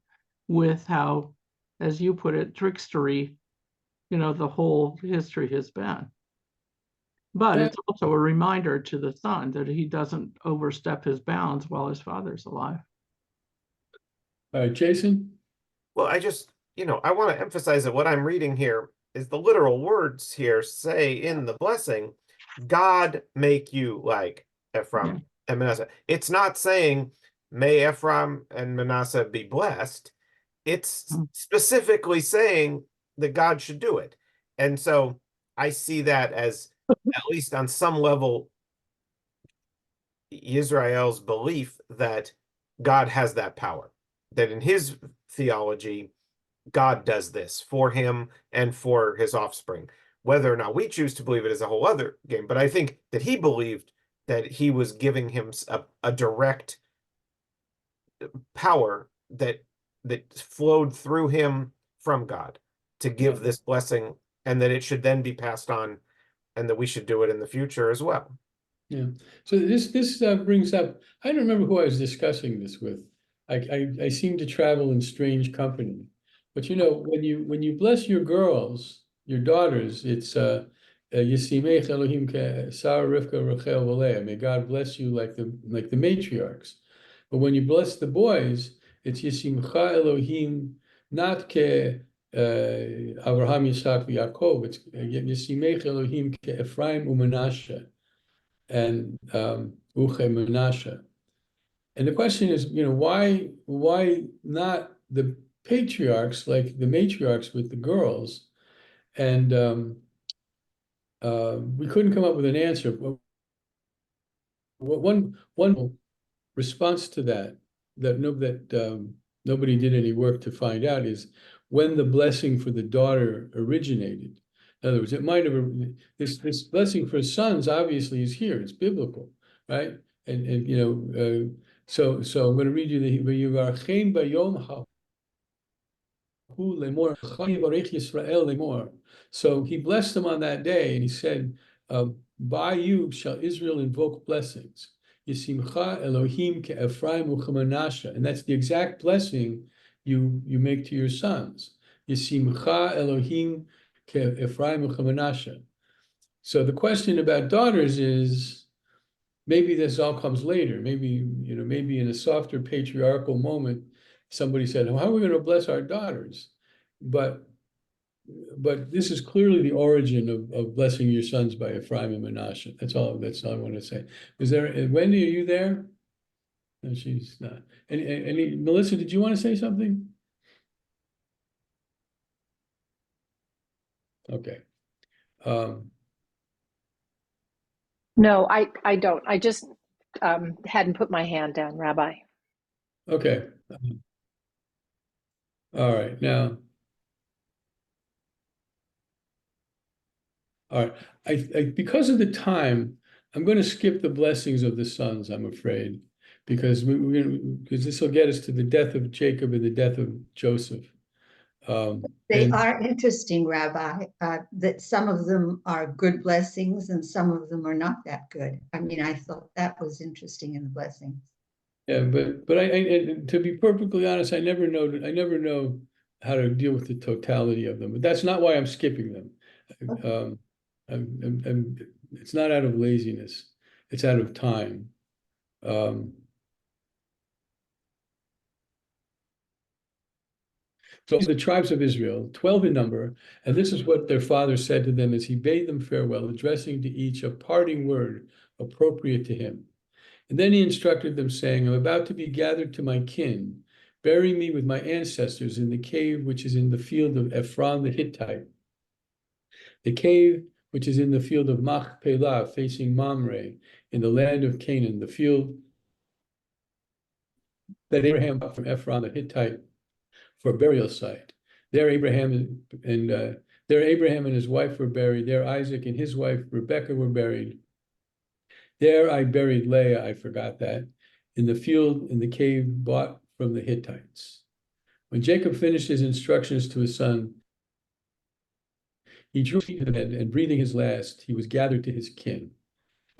with how, as you put it, trickstery, the whole history has been. But Well, it's also a reminder to the son that he doesn't overstep his bounds while his father's alive. all right, Jason? Well, I just, I want to emphasize that what I'm reading here is the literal words here say in the blessing, God make you like Ephraim and Manasseh. It's not saying, may Ephraim and Manasseh be blessed. It's specifically saying that God should do it. And so I see that as, at least on some level, Israel's belief that God has that power, that in his theology, God does this for him and for his offspring. Whether or not we choose to believe it is a whole other game, but I think that he believed that he was giving him a direct power that flowed through him from God to give this blessing, and that it should then be passed on, and that we should do it in the future as well. Yeah. So this brings up, I don't remember who I was discussing this with. I seem to travel in strange company. But when you bless your girls, your daughters, it's Yisimech Elohim Sarah, Rivka, Rachel, Leah. May God bless you like the matriarchs. But when you bless the boys, it's Yisimcha Elohim, not ke Abraham, Yitzhak, Yaakov. It's Yisimech Elohim ke Ephraim u'Menashe and Uche Menashe. And the question is, why not the patriarchs like the matriarchs with the girls? And we couldn't come up with an answer. One response to that nobody did any work to find out is when the blessing for the daughter originated. In other words, it might have this blessing for sons obviously is here. It's biblical, right? And so I'm going to read you the V'yivarchein bayom lemor Yisrael lemor. So he blessed them on that day, and he said, "By you shall Israel invoke blessings. Yisimcha Elohim ke Ephraim u'chemanashe," and that's the exact blessing you make to your sons. Yisimcha Elohim ke Ephraim u'chemanashe. So the question about daughters is, maybe this all comes later. Maybe in a softer patriarchal moment, somebody said, "How are we going to bless our daughters?" But this is clearly the origin of blessing your sons by Ephraim and Menashe. That's all I want to say. Is there, Wendy, are you there? No, she's not. Any Melissa, did you want to say something? Okay. No, I don't. I just hadn't put my hand down, Rabbi. Okay. All right. Now, all right. Because of the time, I'm going to skip the blessings of the sons, I'm afraid, because because this will get us to the death of Jacob and the death of Joseph. They are interesting, Rabbi, that some of them are good blessings and some of them are not that good. I mean, I thought that was interesting in the blessings. Yeah, but I to be perfectly honest, I never know how to deal with the totality of them. But that's not why I'm skipping them. It's not out of laziness. It's out of time. So the tribes of Israel, 12 in number, and this is what their father said to them as he bade them farewell, addressing to each a parting word appropriate to him. And then he instructed them, saying, I'm about to be gathered to my kin. Bury me with my ancestors in the cave which is in the field of Ephron the Hittite, the cave which is in the field of Machpelah, facing Mamre, in the land of Canaan, the field that Abraham bought from Ephron the Hittite for burial site. There Abraham and his wife were buried. There Isaac and his wife Rebekah were buried. There I buried Leah, I forgot that, in the field in the cave bought from the Hittites. When Jacob finished his instructions to his son, he drew his head, and breathing his last, he was gathered to his kin.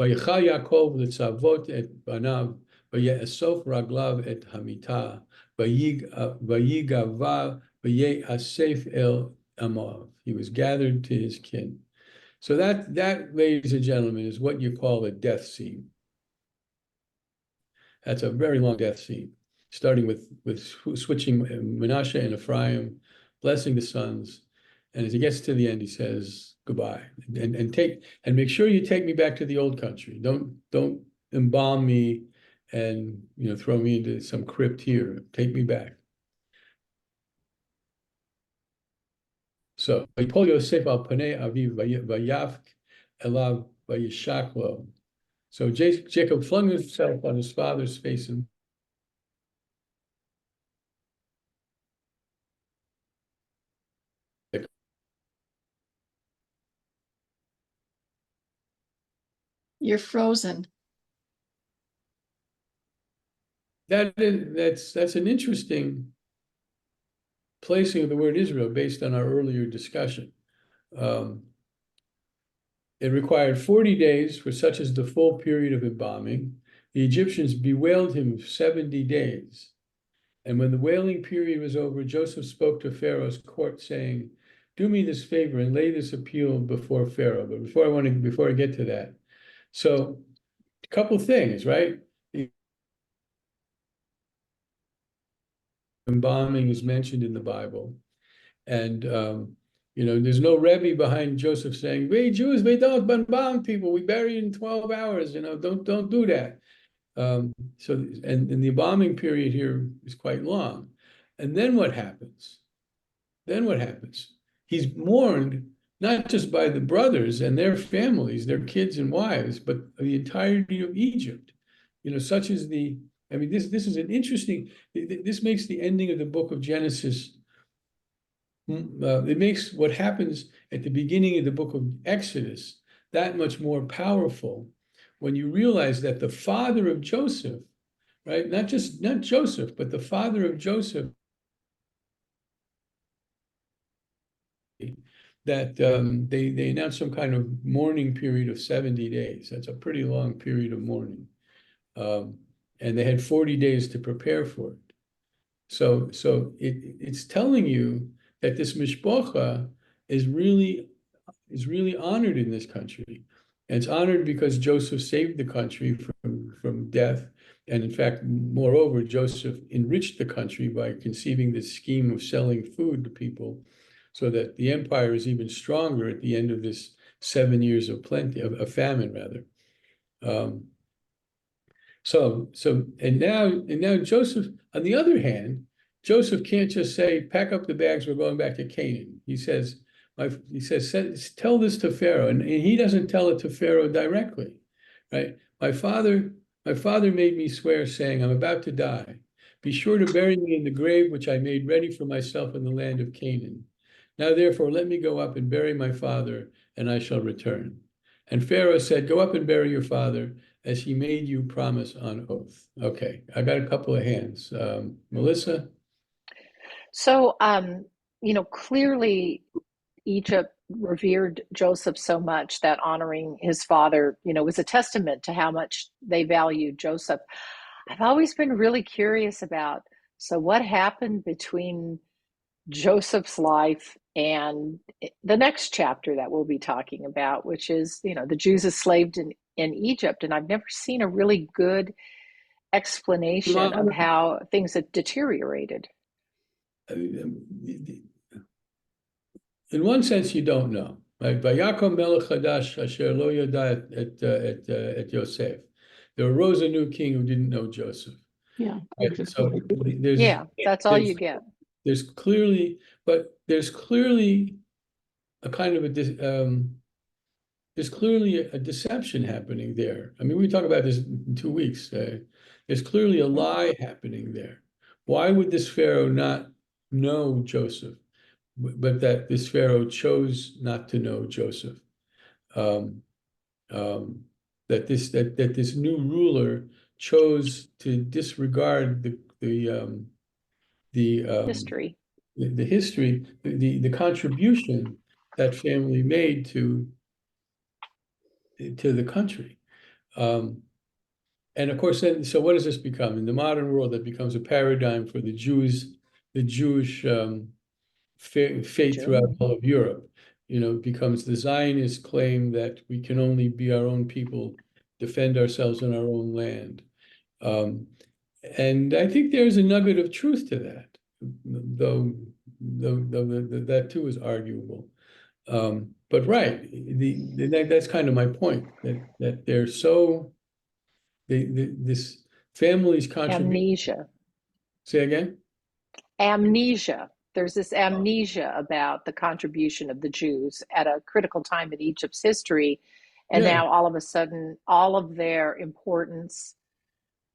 Vayecha Yaakov letzavot et banav, vaye'esof raglav et hamita, vayigava, vaye'asef el amav. He was gathered to his kin. So that, ladies and gentlemen, is what you call a death scene. That's a very long death scene, starting with switching Manasseh and Ephraim, blessing the sons, and as he gets to the end, he says goodbye, and make sure you take me back to the old country. Don't embalm me and throw me into some crypt here. Take me back. So Vayipol Yosef al panei aviv vayavk elav vayishaklo. So Jacob flung himself on his father's face and You're frozen. that's an interesting placing of the word Israel based on our earlier discussion. It required 40 days for such as the full period of embalming. The Egyptians bewailed him 70 days. And when the wailing period was over, Joseph spoke to Pharaoh's court, saying, "Do me this favor and lay this appeal before Pharaoh." But before I get to that, so a couple things, right? The embalming is mentioned in the Bible, and there's no Rebbe behind Joseph saying, "We Jews, we don't embalm people. We bury in 12 hours. Don't do that." So the embalming period here is quite long. And then what happens? He's mourned not just by the brothers and their families, their kids and wives, but the entirety of Egypt. Such as this is an interesting, this makes the ending of the book of Genesis, it makes what happens at the beginning of the book of Exodus that much more powerful when you realize that the father of Joseph, right, not Joseph, but the father of Joseph, that they announced some kind of mourning period of 70 days. That's a pretty long period of mourning. And they had 40 days to prepare for it. So it's telling you that this mishpocha is really honored in this country. And it's honored because Joseph saved the country from death. And in fact, moreover, Joseph enriched the country by conceiving this scheme of selling food to people so that the empire is even stronger at the end of this 7 years of plenty, of famine, rather. And now Joseph, on the other hand, Joseph can't just say, "Pack up the bags, we're going back to Canaan." He says, "Tell this to Pharaoh," and he doesn't tell it to Pharaoh directly, right? My father made me swear, saying, "I'm about to die. Be sure to bury me in the grave which I made ready for myself in the land of Canaan. Now therefore let me go up and bury my father, and I shall return." And Pharaoh said, "Go up and bury your father, as he made you promise on oath." Okay, I got a couple of hands. Melissa? So, clearly Egypt revered Joseph so much that honoring his father, was a testament to how much they valued Joseph. I've always been really curious about, so what happened between Joseph's life and the next chapter that we'll be talking about, which is, the Jews enslaved in Egypt. And I've never seen a really good explanation of how things have deteriorated. In one sense, you don't know, right? Vayakom melech chadash asher lo yada et Yosef. There arose a new king who didn't know Joseph. Yeah. Right? So That's all you get. There's clearly a kind of there's clearly a deception happening there. I mean, we talk about this in 2 weeks. There's clearly a lie happening there. Why would this Pharaoh not know Joseph, but that this Pharaoh chose not to know Joseph? That this new ruler chose to disregard the History. the history, the contribution that family made to the country. And of course, then, so what does this become? In the modern world, that becomes a paradigm for the Jewish fate throughout all of Europe. you know, becomes the Zionist claim that we can only be our own people, defend ourselves in our own land. And I think there's a nugget of truth to that, though that too is arguable. But right, that's kind of my point, that they're so, this family's contribution. Amnesia. Say again? Amnesia. There's this amnesia about the contribution of the Jews at a critical time in Egypt's history. And Yeah. now all of a sudden, all of their importance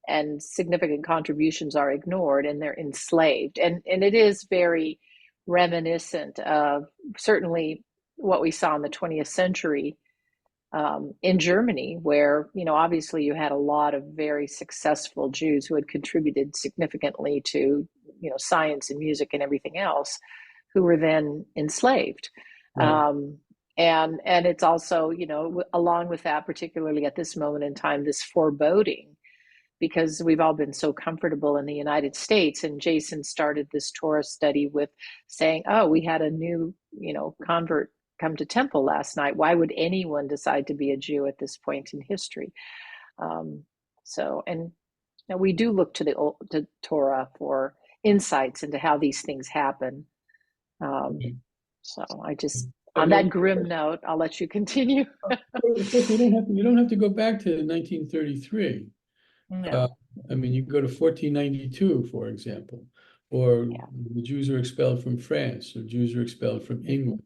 and significant contributions are ignored and they're enslaved. And it is very reminiscent of certainly what we saw in the 20th century in Germany, where, you know, obviously you had a lot of very successful Jews who had contributed significantly to, you know, science and music and everything else, who were then enslaved. Right. And it's also, you know, along with that, particularly at this moment in time, this foreboding, because we've all been so comfortable in the United States. And Jason started this Torah study with saying, oh, we had a new, you know, convert come to temple last night. Why would anyone decide to be a Jew at this point in history? So, and now we do look to Torah for insights into how these things happen. So I just, on that grim note, I'll let you continue. You don't have to go back to 1933. No. I mean, you can go to 1492, for example, or Yeah. the Jews are expelled from France, or Jews are expelled from England.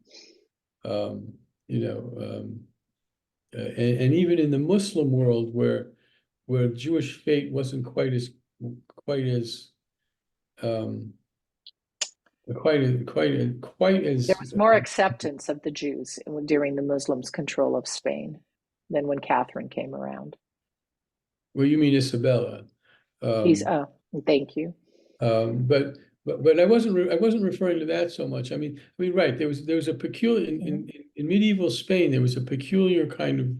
You know, and even in the Muslim world, where Jewish fate wasn't quite as There was more acceptance of the Jews during the Muslims' control of Spain than when Catherine came around. Well, you mean Isabella? Thank you. But I wasn't referring to that so much. I mean, right. There was a peculiar in medieval Spain. There was a peculiar kind of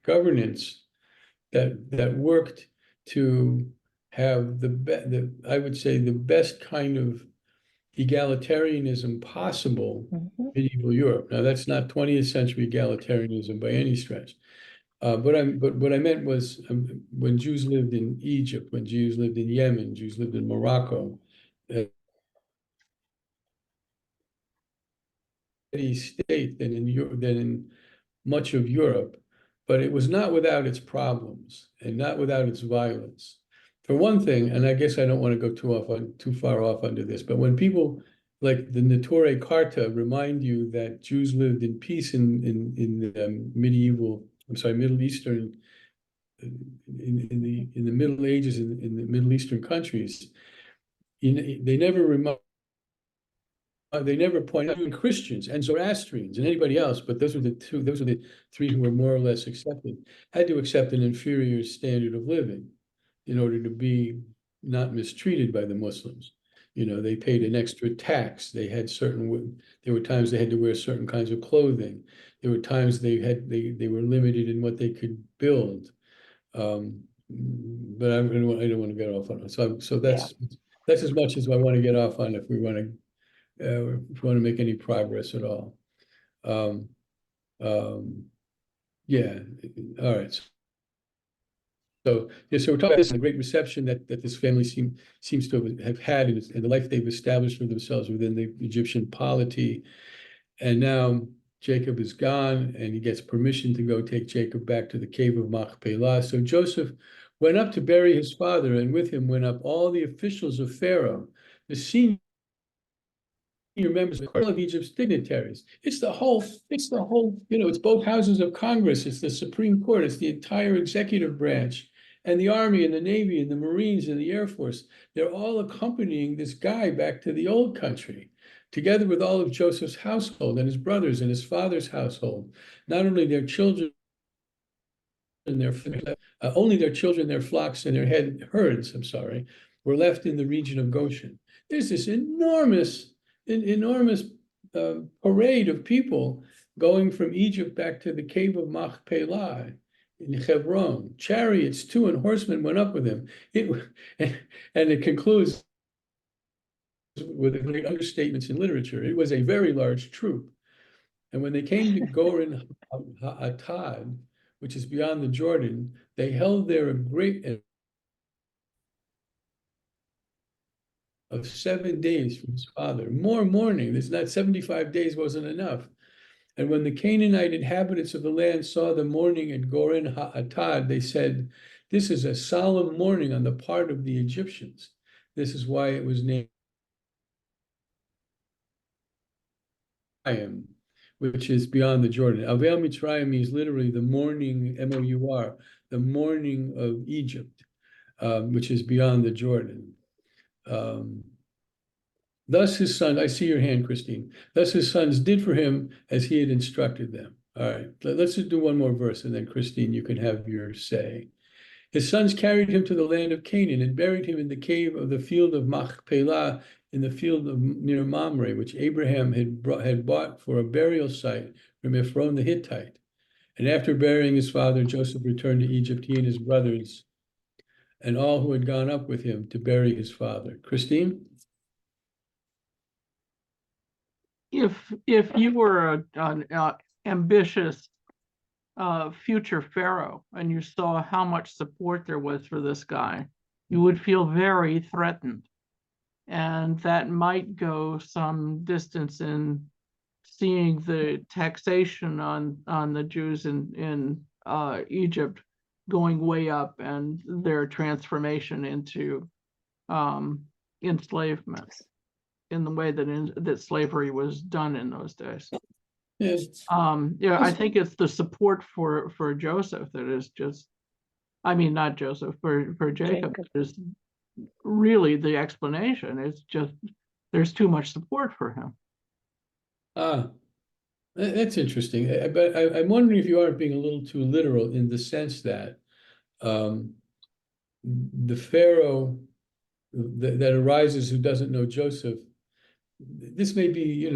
governance that worked to have I would say the best kind of egalitarianism possible. Medieval Europe. Now that's not 20th century egalitarianism by any stretch. But what I meant was when Jews lived in Egypt, when Jews lived in Yemen, Jews lived in Morocco, state than in much of Europe, but it was not without its problems and not without its violence. For one thing, and I guess I don't want to go too far off under this, but when people like the Neturei Karta remind you that Jews lived in peace in the Middle Eastern, in the Middle Ages in the Middle Eastern countries, they never point out Christians and Zoroastrians and anybody else, but those were the three who were more or less accepted, had to accept an inferior standard of living in order to be not mistreated by the Muslims. You know, they paid an extra tax. There were times they had to wear certain kinds of clothing. There were times they were limited in what they could build. But I don't want to get off on it. So that's as much as I want to get off on if we want to make any progress at all. Yeah. All right. So we're talking about this, the great reception that this family seems to have had in the life they've established for themselves within the Egyptian polity. And now Jacob is gone, and he gets permission to go take Jacob back to the cave of Machpelah. So Joseph went up to bury his father, and with him went up all the officials of Pharaoh, the senior members of all of Egypt's dignitaries. It's the whole, you know, it's both houses of Congress, it's the Supreme Court, it's the entire executive branch, and the Army and the Navy and the Marines and the Air Force. They're all accompanying this guy back to the old country, together with all of Joseph's household and his brothers and his father's household. Not only their children and only their children, their flocks, and their herds, were left in the region of Goshen. There's this enormous parade of people going from Egypt back to the cave of Machpelah in Hebron. Chariots too, and horsemen went up with him. And it concludes with great understatements in literature. It was a very large troop. And when they came to Goren Atad, which is beyond the Jordan, they held there a great of 7 days from his father. More mourning. There's not 75 days wasn't enough. And when the Canaanite inhabitants of the land saw the mourning at Goren Atad, they said, "This is a solemn mourning on the part of the Egyptians." This is why it was named Mitzrayim, which is beyond the Jordan. Avel Mitzrayim means literally the mourning, M-O-U-R, the mourning of Egypt, which is beyond the Jordan. Thus his son, I see your hand, Christine. Thus his sons did for him as he had instructed them. All right, let's just do one more verse, and then Christine, you can have your say. His sons carried him to the land of Canaan and buried him in the cave of the field of Machpelah in the field of near Mamre, which Abraham had bought for a burial site from Ephron the Hittite. And after burying his father, Joseph returned to Egypt, he and his brothers, and all who had gone up with him to bury his father. Christine? If you were an ambitious future pharaoh and you saw how much support there was for this guy, you would feel very threatened. And that might go some distance in seeing the taxation on the Jews in Egypt going way up and their transformation into enslavement in the way that slavery was done in those days. Yes. Yeah, I think it's the support for Joseph that is just, I mean, not Joseph, for Jacob is really the explanation. It's just there's too much support for him. That's interesting. But I'm wondering if you aren't being a little too literal in the sense that the Pharaoh that arises who doesn't know Joseph, this may be,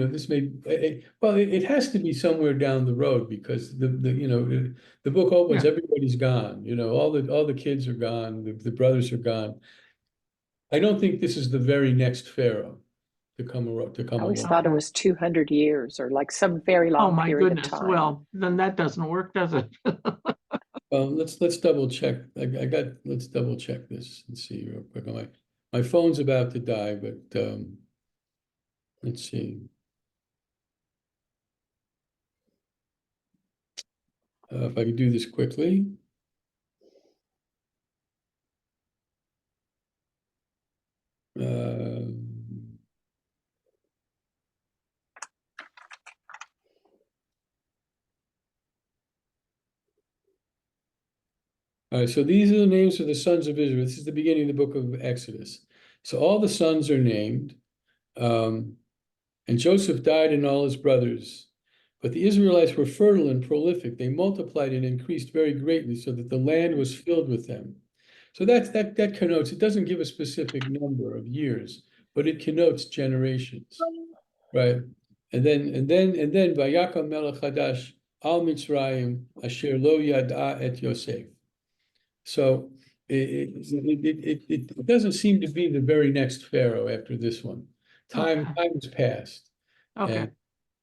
well, it has to be somewhere down the road because the book opens, Yeah. everybody's gone, all the kids are gone, the brothers are gone. I don't think this is the very next Pharaoh to come I always along. thought it was 200 years or like some very Oh long my period of goodness. time. Well, then that doesn't work, does it? Let's double check. Let's double check this and see real quick. My phone's about to die, but let's see. If I could do this quickly. All right, so these are the names of the sons of Israel. This is the beginning of the book of Exodus. So all the sons are named. And Joseph died and all his brothers. But the Israelites were fertile and prolific. They multiplied and increased very greatly so that the land was filled with them. So that connotes, it doesn't give a specific number of years, but it connotes generations, right? And then Vayakam Melech Hadash al Mitzrayim asher lo yada et Yosef. So it doesn't seem to be the very next Pharaoh after this one. Time has passed. Okay.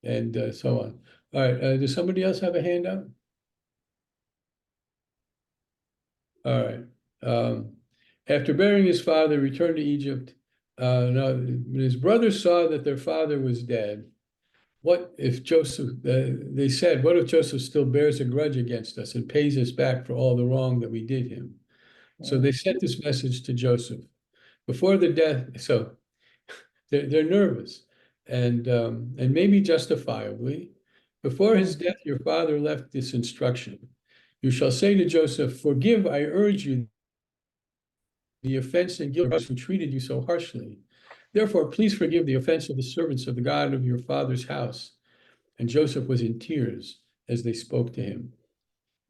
And so on. All right, does somebody else have a hand up? All right. After burying his father, he returned to Egypt. Now, when his brothers saw that their father was dead, what if Joseph, they said, what if Joseph still bears a grudge against us and pays us back for all the wrong that we did him? So they sent this message to Joseph. Before the death, so they're nervous and maybe justifiably. Before his death, your father left this instruction. You shall say to Joseph, forgive, I urge you, the offense and guilt of those who treated you so harshly. Therefore, please forgive the offense of the servants of the God of your father's house. And Joseph was in tears as they spoke to him.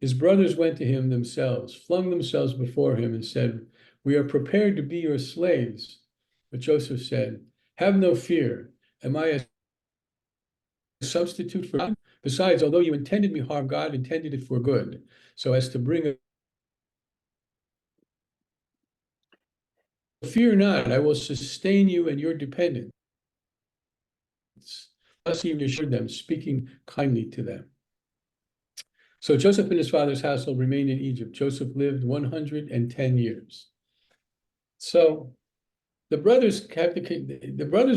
His brothers went to him themselves, flung themselves before him and said, we are prepared to be your slaves. But Joseph said, have no fear. Am I a substitute for God? Besides, although you intended me harm, God intended it for good, so as to bring fear not, I will sustain you and your dependents. thus he reassured them, speaking kindly to them. So Joseph and his father's household remained in Egypt. Joseph lived 110 years. So the brothers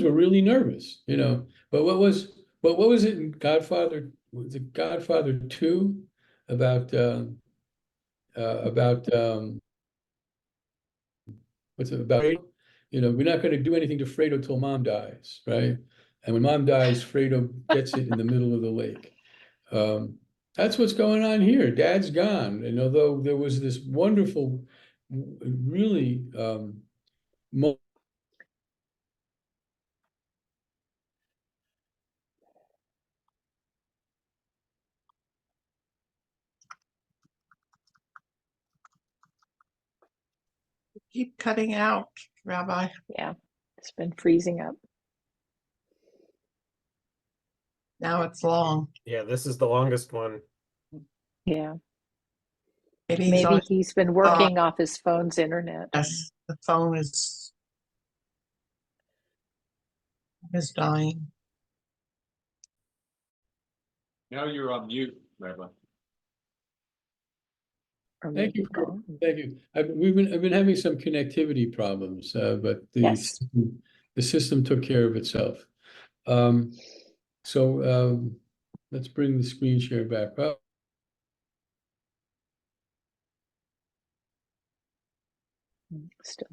were really nervous, But what was it in Godfather? Was it Godfather 2 about what's it about? We're not going to do anything to Fredo till mom dies, right? And when mom dies, Fredo gets it in the middle of the lake. That's what's going on here. Dad's gone. And although there was this wonderful, really Keep cutting out, Rabbi. Yeah, it's been freezing up. Now it's long. Yeah, this is the longest one. Yeah, Maybe he's maybe on, he's been working off his phone's internet. yes, the phone is dying. Now you're on mute, Rabbi. Or Thank maybe you. gone. Thank you. I've been having some connectivity problems, but Yes. the system took care of itself. So let's bring the screen share back up. Still.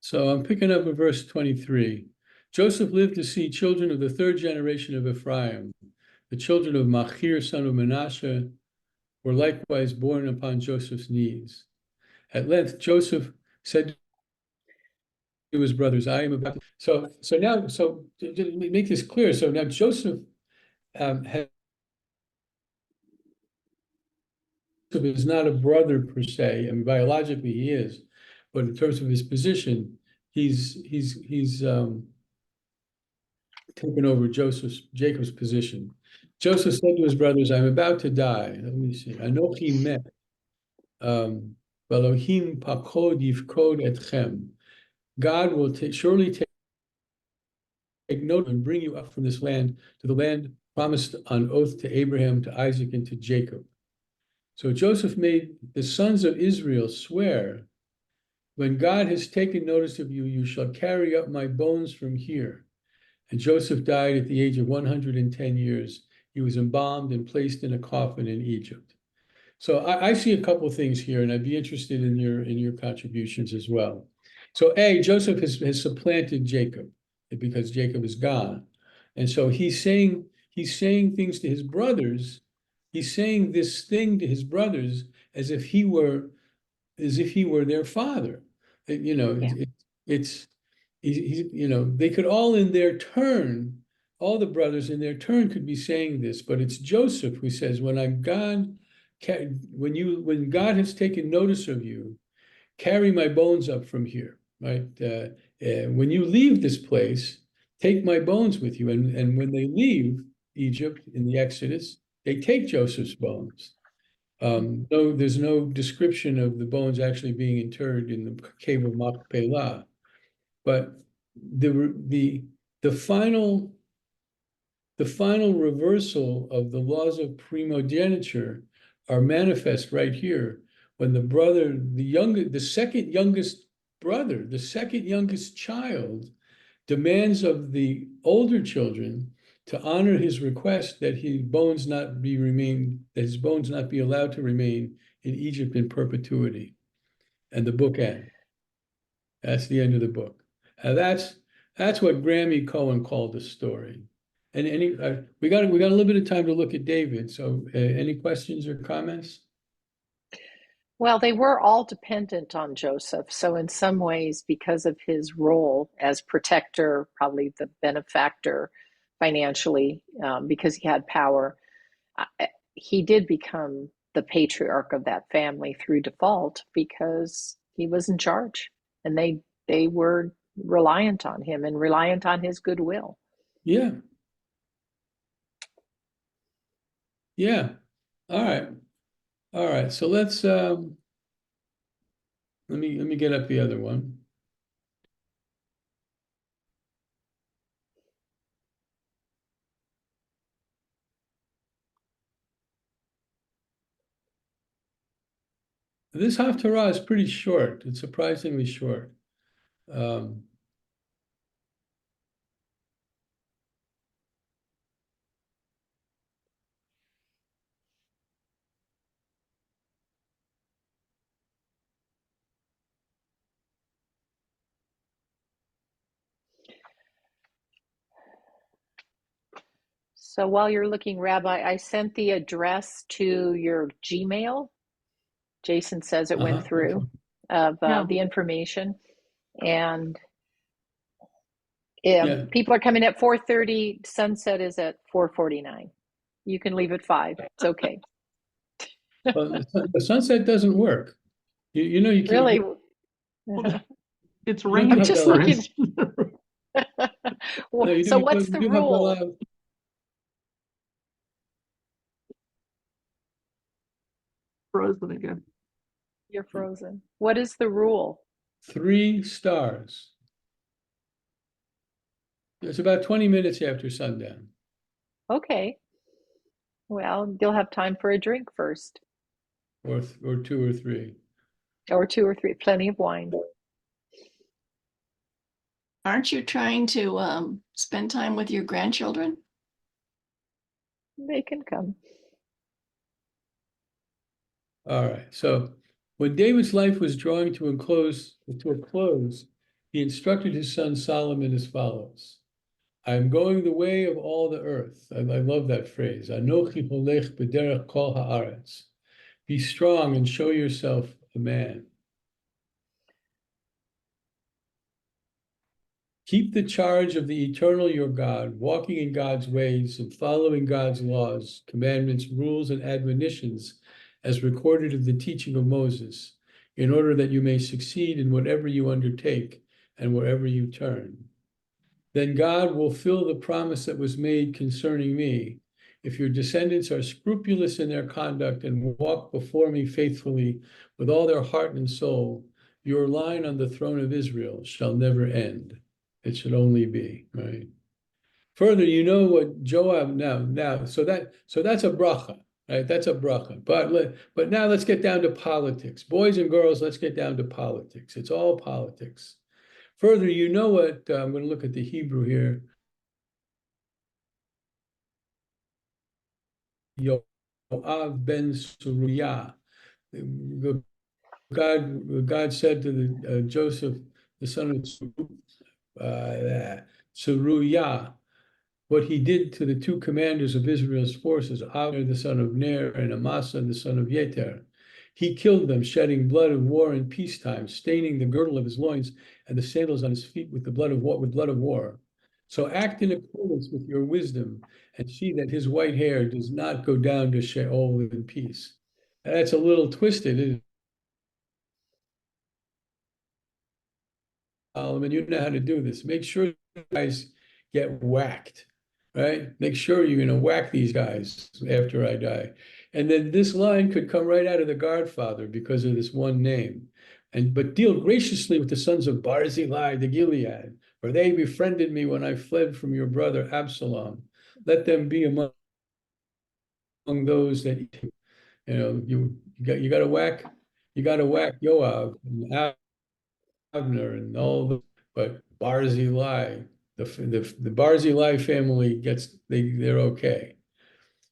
So I'm picking up at verse 23. Joseph lived to see children of the third generation of Ephraim. The children of Machir, son of Manasseh, were likewise born upon Joseph's knees. At length, Joseph said to his brothers, I am about to... So to make this clear, so now Joseph is not a brother per se. I mean, biologically he is, but in terms of his position, he's taken over Jacob's position. Joseph said to his brothers, I'm about to die. Let me see. Anochi met. Elohim pakod yifkod etchem. God will surely take note and bring you up from this land to the land promised on oath to Abraham, to Isaac, and to Jacob. So Joseph made the sons of Israel swear, when God has taken notice of you, you shall carry up my bones from here. And Joseph died at the age of 110 years. He was embalmed and placed in a coffin in Egypt. So I see a couple of things here, and I'd be interested in your contributions as well. So Joseph has supplanted Jacob because Jacob is gone. And so he's saying things to his brothers. He's saying this thing to his brothers as if he were their father. It's they could all in their turn, all the brothers in their turn could be saying this, but it's Joseph who says, when I'm gone, when God has taken notice of you, carry my bones up from here, right? When you leave this place, take my bones with you. And when they leave Egypt in the Exodus, they take Joseph's bones. No, there's no description of the bones actually being interred in the cave of Machpelah, but the final reversal of the laws of primogeniture are manifest right here when the second youngest brother, the second youngest child, demands of the older children to honor his request that his bones not be allowed to remain in Egypt in perpetuity. And the book ends. That's the end of the book. And that's what Grammy Cohen called the story. And we got a little bit of time to look at David. So any questions or comments? Well, they were all dependent on Joseph. So in some ways, because of his role as protector, probably the benefactor financially, because he had power, he did become the patriarch of that family through default because he was in charge, and they were reliant on him and reliant on his goodwill. Yeah. Yeah. All right. All right, so let's let me get up the other one. This Haftarah is pretty short. It's surprisingly short. So while you're looking, Rabbi, I sent the address to your Gmail. Jason says it went Okay. through of Yeah. the information. And Yeah. people are coming at 4:30. Sunset is at 4:49. You can leave at 5. It's okay. Well, the sunset doesn't work. You know you can't. Really? Well, it's You do raining have just Bella. looking. No, you do. So what's the You do have rule? Bella. frozen again. You're frozen. What is the rule? 3 stars. It's about 20 minutes after sundown. Okay. Well, you'll have time for a drink first, Or 2 or 3. or 2 or 3. Plenty of wine. Aren't you trying to spend time with your grandchildren? They can come. All right. So when David's life was drawing to a close, he instructed his son Solomon as follows. I am going the way of all the earth. I love that phrase. Anochi holech b'derech kol haaretz. Be strong and show yourself a man. Keep the charge of the eternal your God, walking in God's ways and following God's laws, commandments, rules, and admonitions as recorded in the teaching of Moses, in order that you may succeed in whatever you undertake and wherever you turn. Then God will fill the promise that was made concerning me. If your descendants are scrupulous in their conduct and walk before me faithfully with all their heart and soul, your line on the throne of Israel shall never end. It should only be, right? Further, you know what Joab now, so that's a bracha, right? That's a bracha. But now let's get down to politics. Boys and girls, let's get down to politics. It's all politics. Further, you know what, I'm going to look at the Hebrew here. Yoav ben Suruyah. God said to Joseph, the son of Suruyah, what he did to the 2 commanders of Israel's forces, Avner the son of Ner and Amasa the son of Yeter. He killed them, shedding blood of war in peacetime, staining the girdle of his loins and the sandals on his feet with the blood of war. So act in accordance with your wisdom and see that his white hair does not go down to Sheol in peace. That's a little twisted, isn't it? And you know how to do this. Make sure you guys get whacked, right? Make sure you're going to whack these guys after I die. And then this line could come right out of The Godfather because of this one name. But deal graciously with the sons of Barzillai the Gilead, for they befriended me when I fled from your brother Absalom. Let them be among those that you got to whack. You got to whack Yoav and Abner and all the, but Barzillai, the Barzillai family they're okay.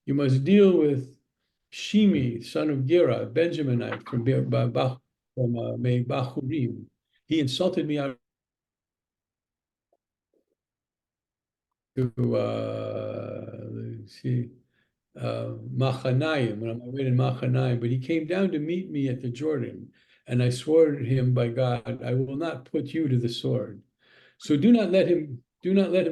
You must deal with Shimi, son of Gera, Benjaminite from Bahurim. He insulted me out to Machanaim, when I'm away in Machanaim, but he came down to meet me at the Jordan, and I swore to him by God, I will not put you to the sword. So do not let him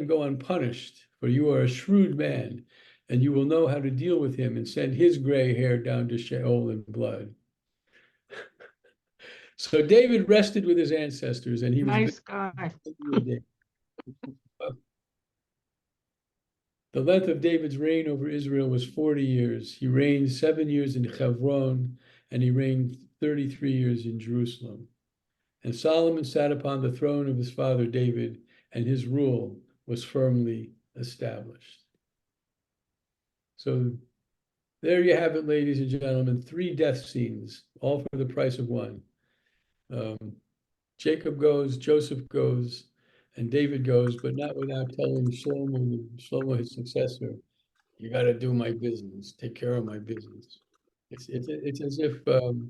go unpunished, for you are a shrewd man, and you will know how to deal with him and send his gray hair down to Sheol in blood. So David rested with his ancestors, and he was Nice guy. The length of David's reign over Israel was 40 years. He reigned 7 years in Hebron, and he reigned 33 years in Jerusalem. And Solomon sat upon the throne of his father David, and his rule was firmly established. So there you have it, ladies and gentlemen, 3 death scenes, all for the price of one. Jacob goes, Joseph goes, and David goes, but not without telling Shlomo, his successor, you got to do my business, take care of my business. It's as if the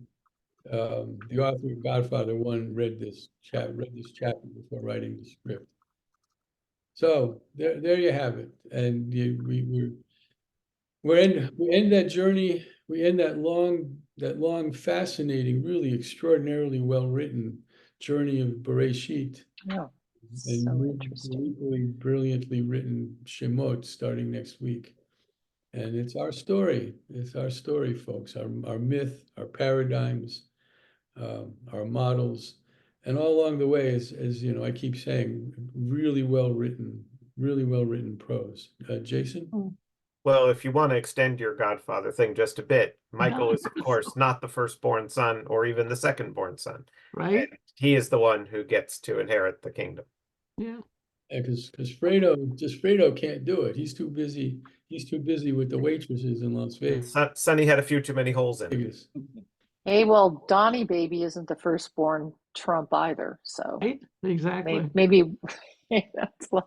author of Godfather 1 read this chapter before writing the script. So there you have it, and we end that journey. We end that long, fascinating, really extraordinarily well written journey of Bereshit, Yeah, and so really interesting. brilliantly written Shemot starting next week. And it's our story. It's our story, folks. Our myth, our paradigms, our models, and all along the way, as you know, I keep saying, really well written prose. Jason? Well, if you want to extend your Godfather thing just a bit, Michael is, of course, not the firstborn son or even the secondborn son. Right? And he is the one who gets to inherit the kingdom. Yeah. Because Fredo can't do it. He's too busy. He's too busy with the waitresses in Las Vegas. Sonny had a few too many holes in it. Hey, well, Donnie Baby isn't the firstborn Trump either, so Right? Exactly. maybe that's like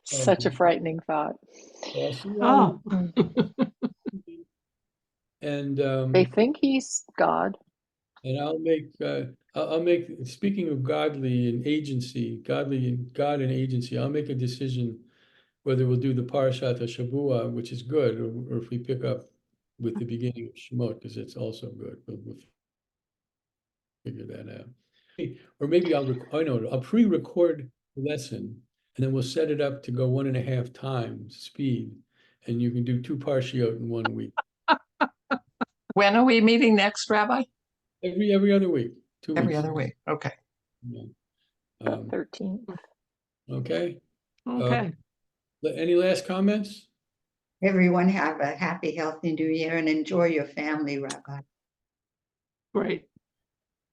such a frightening thought. I'll see you Oh, and They think he's God. and I'll make, speaking of godly and agency, God and agency, I'll make a decision whether we'll do the Parashat HaShavua, which is good, or if we pick up with the beginning of Shemot, because it's also good. We'll figure that out. Or maybe I'll pre-record the lesson, and then we'll set it up to go 1.5 times speed, and you can do 2 parshiot in 1 week. When are we meeting next, Rabbi? Every other week, 2 Every weeks. other week. Okay. Yeah. The 13th. Okay. okay. Any last comments? Everyone have a happy, healthy new year and enjoy your family, Rabbi. Great.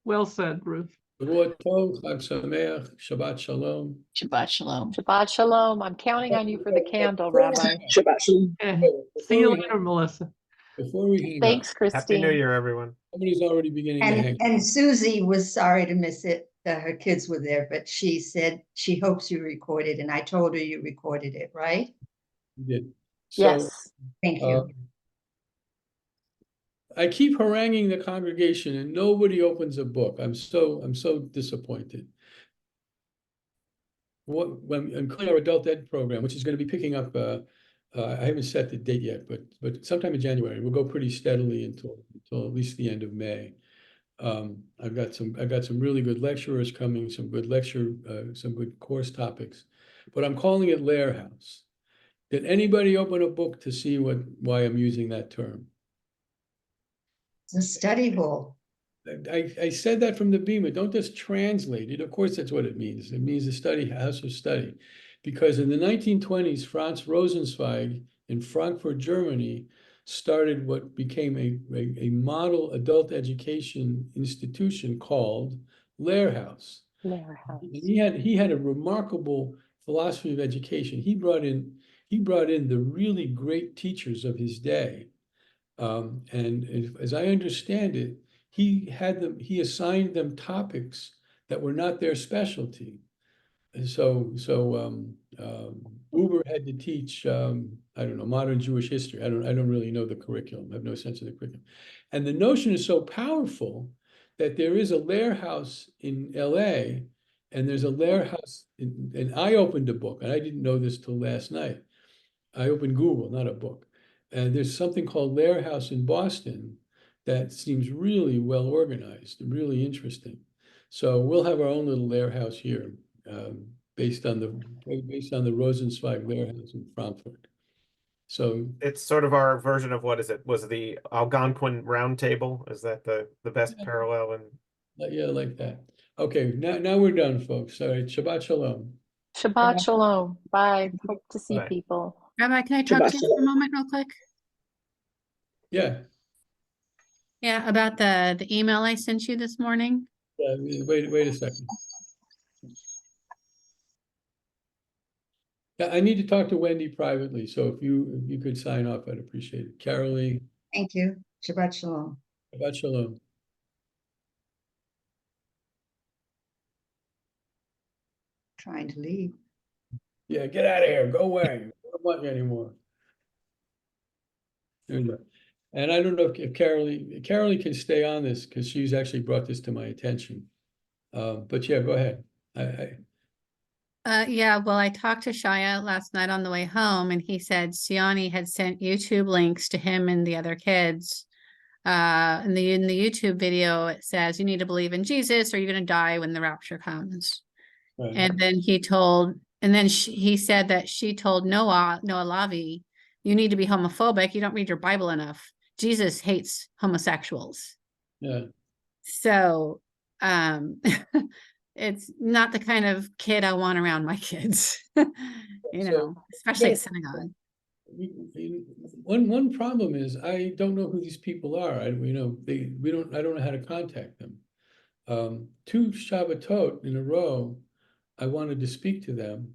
Well said, Ruth. Shabbat Tov, Chag Sameach, Shabbat Shalom. Shabbat shalom. Shabbat Shalom. I'm counting on you for the candle, Rabbi. Okay. See you later, Melissa. Before we hang up, Thanks, Happy New Christine. Year, everyone. somebody's already beginning to hang. And Susie was sorry to miss it, that her kids were there, but she said she hopes you recorded, and I told her you recorded it, right? You did. So Yes. Thank you. I keep haranguing the congregation, and nobody opens a book. I'm so disappointed. When including our adult ed program, which is going to be picking up, I haven't set the date yet, but sometime in January, we'll go pretty steadily until at least the end of May. I've got some really good lecturers coming, some good course topics, but I'm calling it Lair House. Did anybody open a book to see why I'm using that term? It's a study hall. I said that from the Beamer. Don't just translate it. Of course, that's what it means. It means a house of study. Because in the 1920s, Franz Rosenzweig in Frankfurt, Germany, started what became a model adult education institution called Lehrhaus. House. He had a remarkable philosophy of education. He brought in the really great teachers of his day. And as I understand it, he assigned them topics that were not their specialty. And so Uber had to teach, I don't know, modern Jewish history. I don't really know the curriculum. I have no sense of the curriculum. And the notion is so powerful that there is a Lehrhaus in LA, and there's a Lehrhaus and I opened a book, and I didn't know this till last night. I opened Google, not a book. And there's something called Lehrhaus in Boston that seems really well organized and really interesting. So we'll have our own little Lehrhaus here, based on the Rosenzweig Lehrhaus in Frankfurt. So It's sort of our version of, what is it? Was the Algonquin Round Table? Is that the best parallel? And yeah, like that. Okay, now we're done, folks. All right, Shabbat Shalom. Shabbat shalom. Bye. Hope to see Bye. people. Rabbi, can I talk to you for a moment real quick? Yeah, Yeah, about the email I sent you this morning. yeah, wait a second. Yeah, I need to talk to Wendy privately, so if you could sign off, I'd appreciate it. Carolee, Thank you. Shabbat shalom. Shabbat shalom. Trying to leave. Yeah, get out of here, go away, I don't want you anymore. There you go. And I don't know if Carolee can stay on this, because she's actually brought this to my attention. But yeah, go ahead. Yeah, well, I talked to Shia last night on the way home, and he said Siani had sent YouTube links to him and the other kids. In the YouTube video, it says you need to believe in Jesus, or you're going to die when the rapture comes. Right. And then he said that she told Noah Lavi, you need to be homophobic. You don't read your Bible enough. Jesus hates homosexuals. Yeah, So, it's not the kind of kid I want around my kids, So, especially no. at synagogue. One problem is I don't know who these people are. I don't know how to contact them. 2 Shabbatot in a row, I wanted to speak to them.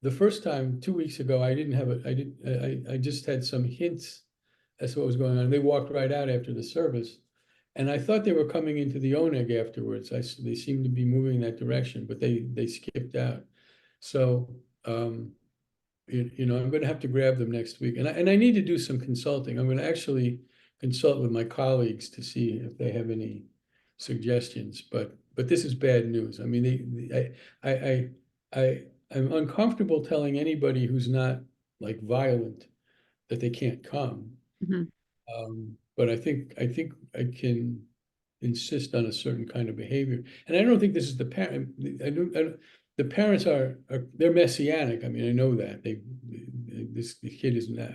The first time 2 weeks ago, I just had some hints as to what was going on. They walked right out after the service, and I thought they were coming into the Oneg afterwards. They seemed to be moving in that direction, but they skipped out. So I'm going to have to grab them next week, and I need to do some consulting. I'm going to actually consult with my colleagues to see if they have any suggestions. But this is bad news. I mean, I'm uncomfortable telling anybody who's not like violent that they can't come. Mhm. But I think I can insist on a certain kind of behavior, and I don't think this is the parent. The parents they're messianic. I mean, I know that the kid is not,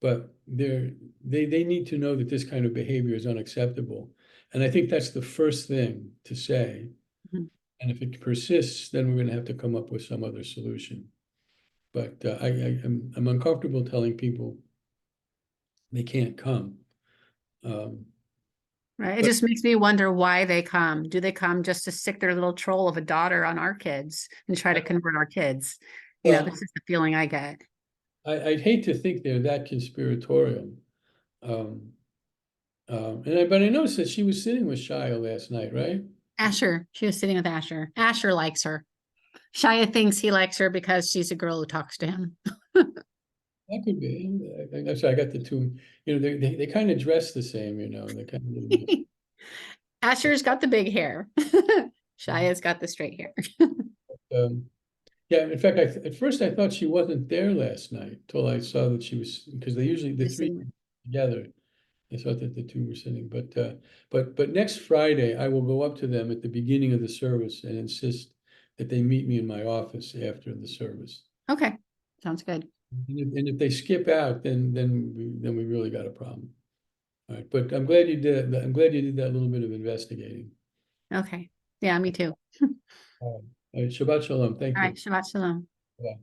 but they need to know that this kind of behavior is unacceptable, and I think that's the first thing to say. Mhm. And if it persists, then we're going to have to come up with some other solution. But I'm uncomfortable telling people they can't come. Right. It But- just makes me wonder why they come. Do they come just to stick their little troll of a daughter on our kids and try to convert our kids? Well- This is the feeling I get. I'd hate to think they're that conspiratorial. But I noticed that she was sitting with Shia last night, right? Asher, she was sitting with Asher. Asher likes her. Shia thinks he likes her because she's a girl who talks to him. That could be. I'm sorry, I got the two. They kind of dress the same. They kind of. Asher's got the big hair. Shia's got the straight hair. Yeah. In fact, at first I thought she wasn't there last night till I saw that she was, because they usually the They're three sitting. together. I thought that the two were sitting, but next Friday I will go up to them at the beginning of the service and insist that they meet me in my office after the service. Okay, sounds good. And if they skip out, then we really got a problem. All right, but I'm glad you did. I'm glad you did that little bit of investigating. Okay. Yeah, me too. All right, Shabbat shalom. Thank All you. right, Shabbat Shalom. Bye.